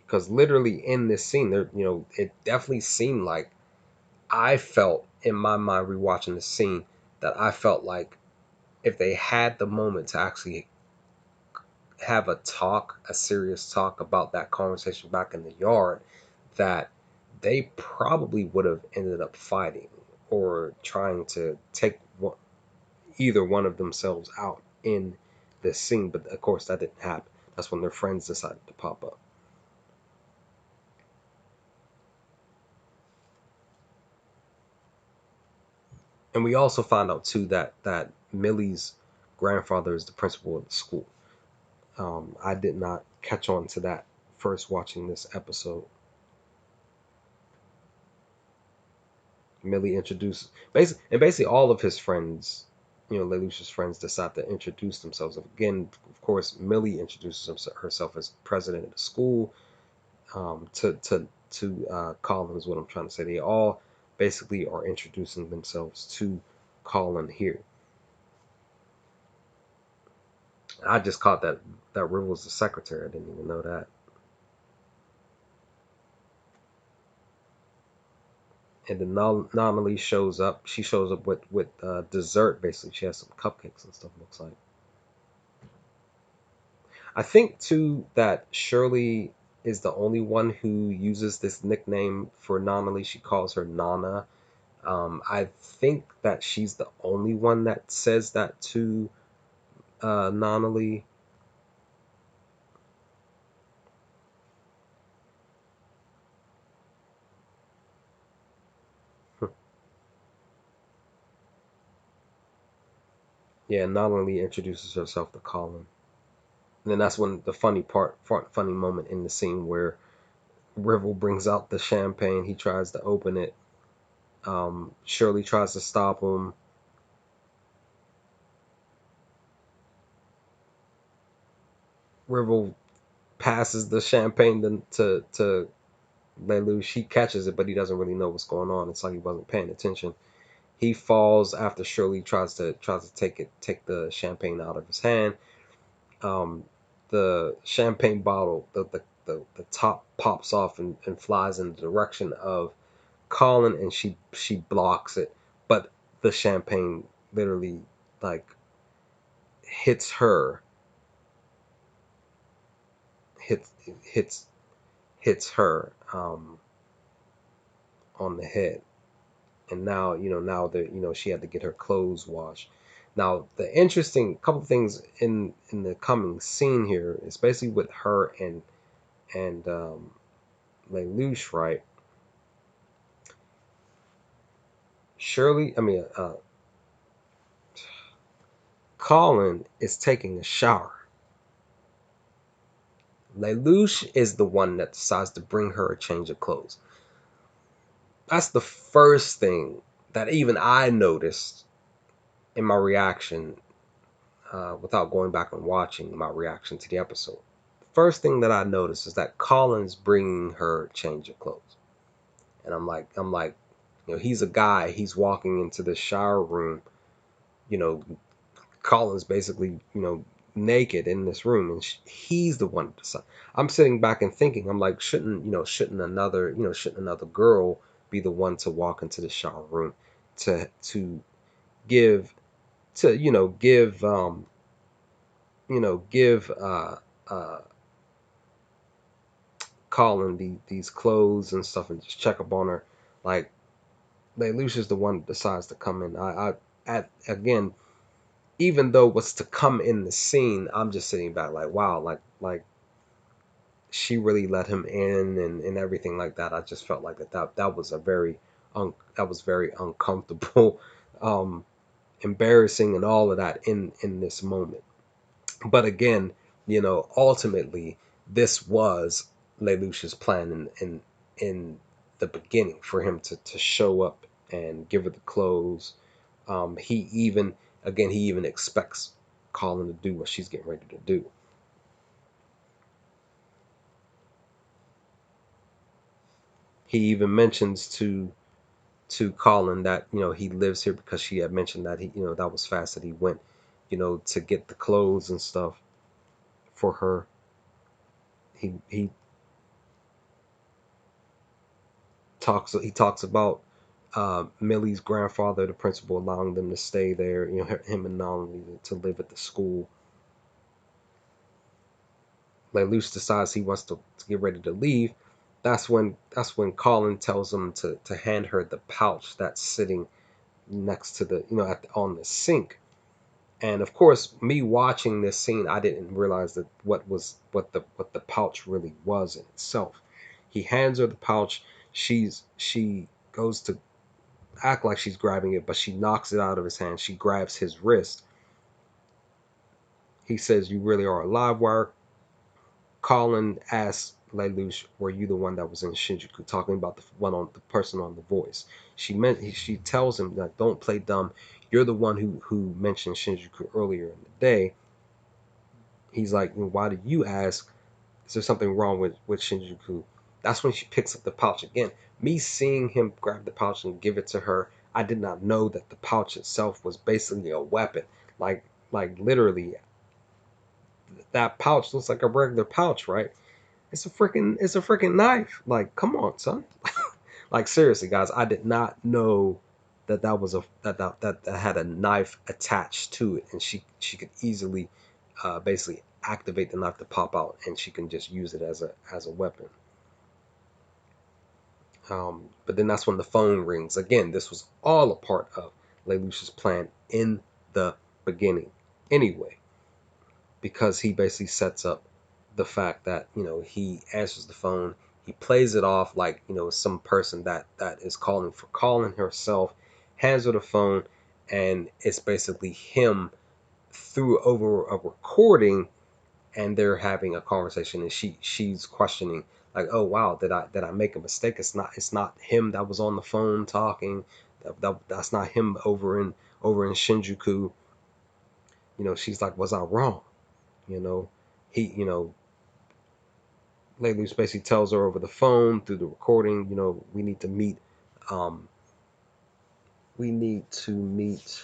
because literally in this scene there, it definitely seemed like I felt in my mind rewatching the scene that I felt like if they had the moment to actually have a serious talk about that conversation back in the yard, that they probably would have ended up fighting or trying to take either one of themselves out in this scene. But of course, that didn't happen. That's when their friends decided to pop up. And we also found out too that Millie's grandfather is the principal of the school. I did not catch on to that first watching this episode. Millie introduced basically all of his friends, Lelouch's friends, decide to introduce themselves. Again, of course, Millie introduces herself as president of the school, to Colin is what I'm trying to say. They all basically are introducing themselves to Colin here. I just caught that River was the secretary. I didn't even know that. And then Nonnally shows up. She shows up with dessert. Basically, she has some cupcakes and stuff. Looks like. I think too that Shirley is the only one who uses this nickname for Nonnally. She calls her Nana. I think that she's the only one that says that to Nonnally. Yeah, Nonnally introduces herself to Colin. And then that's when the funny moment in the scene where Rivel brings out the champagne. He tries to open it. Shirley tries to stop him. Rivel passes the champagne to Lelouch. He catches it, but he doesn't really know what's going on. It's like he wasn't paying attention. He falls after Shirley tries to take the champagne out of his hand. Um, the champagne bottle, the top pops off and flies in the direction of Colin, and she blocks it, but the champagne literally like hits her, hits hits hits her on the head, and now now that she had to get her clothes washed. Now the interesting couple things in the coming scene here is basically with her and Lelouch, right? Shirley, I mean, Colin is taking a shower. Lelouch is the one that decides to bring her a change of clothes. That's the first thing that even I noticed in my reaction, without going back and watching my reaction to the episode. First thing that I noticed is that Colin's bringing her a change of clothes, and I'm like, he's a guy. He's walking into the shower room. You know, Colin's basically, naked in this room, and he's the one. I'm sitting back and thinking, I'm like, shouldn't another girl be the one to walk into the shower room to give give uh Colin these clothes and stuff and just check up on her. Like, Lucia's the one that decides to come in. Again, even though what's to come in the scene, I'm just sitting back like, wow, like she really let him in and everything like that. I just felt like that was a very that was very uncomfortable, um, embarrassing, and all of that in this moment. But again, ultimately, this was Lelouch's plan in the beginning for him to show up and give her the clothes. He even he even expects Colin to do what she's getting ready to do. He even mentions to Colin that he lives here because she had mentioned that he that was fast that he went to get the clothes and stuff for her. He talks about Millie's grandfather, the principal, allowing them to stay there. Him and Nolly to live at the school. Like, Luce decides he wants to get ready to leave. That's when Colin tells him to hand her the pouch that's sitting next to the on the sink. And of course, me watching this scene, I didn't realize that what the pouch really was in itself. He hands her the pouch. She goes to act like she's grabbing it, but she knocks it out of his hand. She grabs his wrist. He says, "You really are a live wire." Colin asks Lelouch, "Were you the one that was in Shinjuku?" Talking about the person on the voice. She tells him that, "Don't play dumb. You're the one who mentioned Shinjuku earlier in the day." He's like, "Why did you ask? Is there something wrong with Shinjuku?" That's when she picks up the pouch again. Me seeing him grab the pouch and give it to her, I did not know that the pouch itself was basically a weapon. Like literally, that pouch looks like a regular pouch, right? It's a freaking knife. Like, come on, son. Like, seriously, guys, I did not know that was a that had a knife attached to it, and she could easily basically activate the knife to pop out, and she can just use it as a weapon. But then that's when the phone rings again. This was all a part of Lelouch's plan in the beginning, anyway, because he basically sets up the fact that he answers the phone, he plays it off like some person that is calling herself, hands her the phone, and it's basically him through over a recording, and they're having a conversation, and she's questioning like, oh wow, did I make a mistake? It's not him that was on the phone talking. That's not him over in Shinjuku. She's like, was I wrong? you know he Layla basically tells her over the phone through the recording, we need to meet. Um, we need to meet.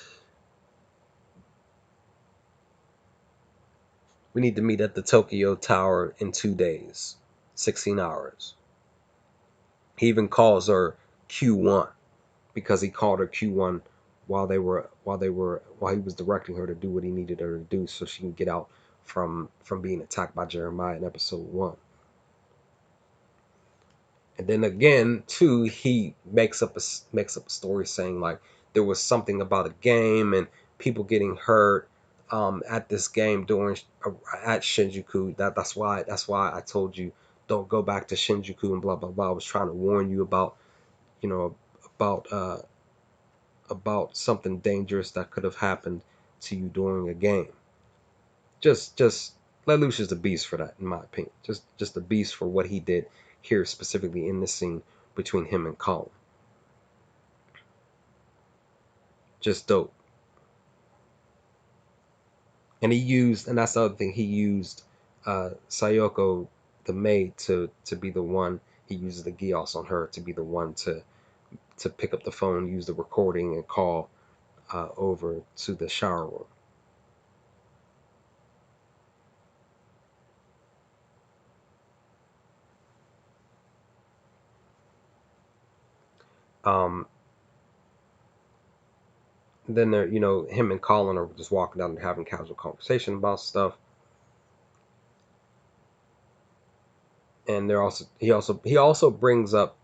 We need to meet at the Tokyo Tower in 2 days, 16 hours. He even calls her Q1 because he called her Q1 while he was directing her to do what he needed her to do so she can get out from being attacked by Jeremiah in episode 1. And then again, too, he makes up a story saying like there was something about a game and people getting hurt at this game during at Shinjuku. That's why I told you don't go back to Shinjuku and blah blah blah. I was trying to warn you about you know about about something dangerous that could have happened to you during a game. Just Lelouch is a beast for that, in my opinion. Just a beast for what he did here, specifically in this scene between him and Colin. Just dope. And that's the other thing, he used Sayoko, the maid, to be the one. He uses the Geass on her to be the one to pick up the phone, use the recording, and call over to the shower room. Um, then him and Colin are just walking down and having casual conversation about stuff. And they're also he also brings up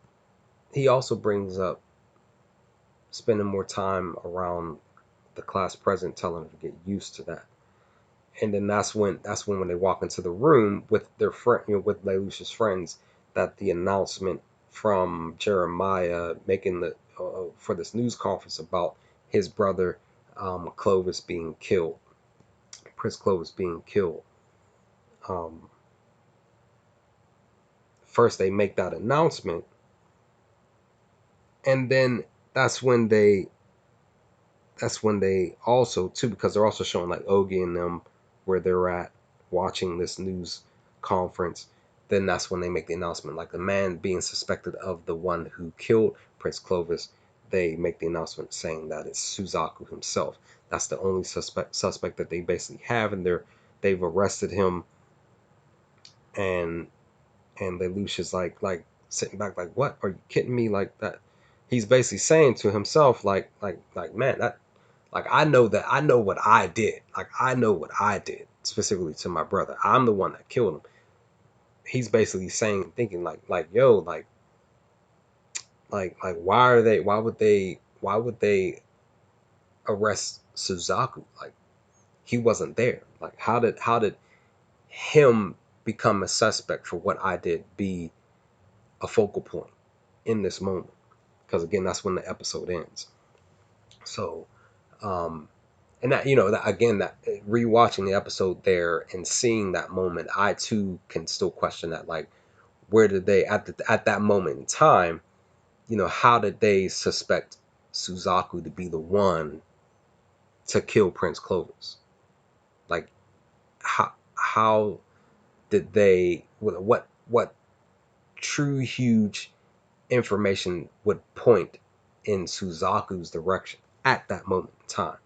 spending more time around the class president, telling her to get used to that. And then that's when they walk into the room with their friend, with Lelouch's friends, that the announcement from Jeremiah making the for this news conference about his brother Clovis being killed, Prince Clovis being killed. Um, First they make that announcement, and then that's when they also too, because they're also showing like Ogie and them where they're at watching this news conference. Then that's when they make the announcement, like the man being suspected of the one who killed Prince Clovis. They make the announcement saying that it's Suzaku himself. That's the only suspect that they basically have, and they've arrested him. And and Lelouch is like sitting back like, what, are you kidding me? Like that, he's basically saying to himself like man, that, like, I know what I did. Like, I know what I did specifically to my brother. I'm the one that killed him. He's basically saying, thinking like yo, like why would they arrest Suzaku? Like, he wasn't there. Like, how did him become a suspect for what I did be a focal point in this moment? Because again, that's when the episode ends. So, um, and that that again, that rewatching the episode there and seeing that moment, I too can still question that, like, where did they at that moment in time, how did they suspect Suzaku to be the one to kill Prince Clovis? Like, how did they, what true huge information would point in Suzaku's direction at that moment in time,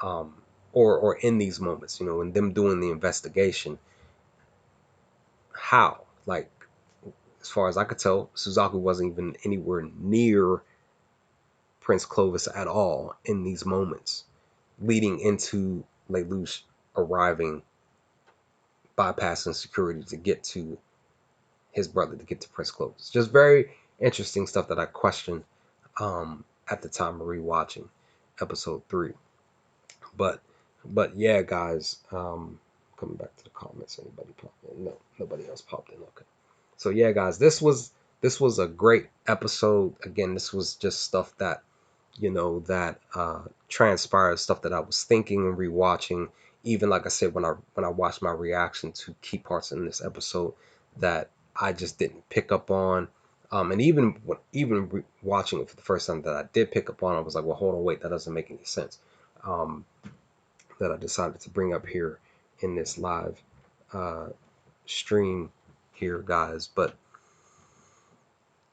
um, or in these moments, you know, in them doing the investigation. How? Like, as far as I could tell, Suzaku wasn't even anywhere near Prince Clovis at all in these moments, leading into Lelouch arriving, bypassing security to get to his brother, to get to Prince Clovis. Just very interesting stuff that I questioned at the time of rewatching episode 3. But yeah, guys, coming back to the comments, anybody popped in? No, nobody else popped in. Okay. So yeah, guys, this was a great episode. Again, this was just stuff that, you know, that transpired, stuff that I was thinking and rewatching. Even like I said, when I watched my reaction to key parts in this episode that I just didn't pick up on. And even watching it for the first time that I did pick up on, I was like, well, hold on, wait, that doesn't make any sense. Um, that I decided to bring up here in this live uh, stream here, guys. But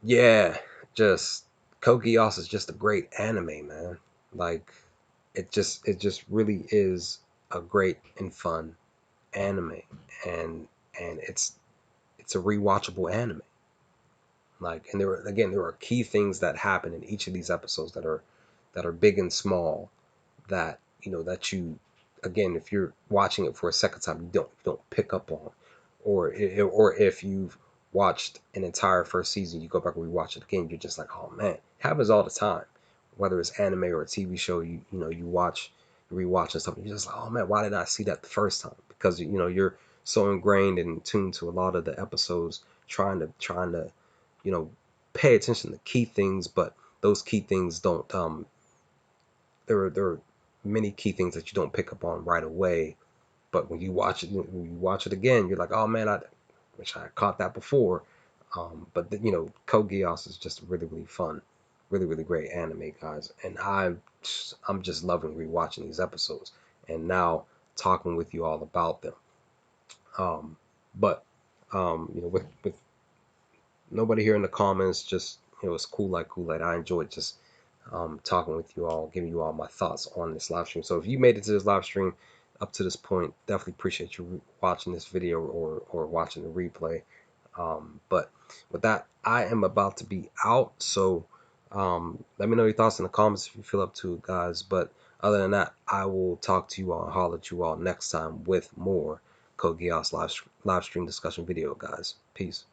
yeah, just Code Geass is just a great anime, man. Like, it just really is a great and fun anime, and it's a rewatchable anime. Like, and there are key things that happen in each of these episodes that are big and small, that, you know, that you, again, if you're watching it for a second time, you don't pick up on, or if you've watched an entire first season, you go back and rewatch it again, you're just like, oh man, it happens all the time. Whether it's anime or a TV show, you know, you rewatch and stuff, and you're just like, oh man, why did I see that the first time? Because, you know, you're so ingrained and tuned to a lot of the episodes, trying to, you know, pay attention to key things, but those key things don't there are many key things that you don't pick up on right away. But when you watch it again, you're like, oh man, I wish I had caught that before. But you know, Code Geass is just really really fun, really really great anime, guys, and I'm just loving rewatching these episodes and now talking with you all about them. Um, but you know, with nobody here in the comments, just, it was cool like Kool-Aid. I enjoyed just talking with you all, giving you all my thoughts on this live stream. So if you made it to this live stream up to this point, definitely appreciate you watching this video or watching the replay. But with that, I am about to be out. So let me know your thoughts in the comments if you feel up to it, guys. But other than that, I will talk to you all and holler at you all next time with more Code Geass live stream discussion video, guys. Peace.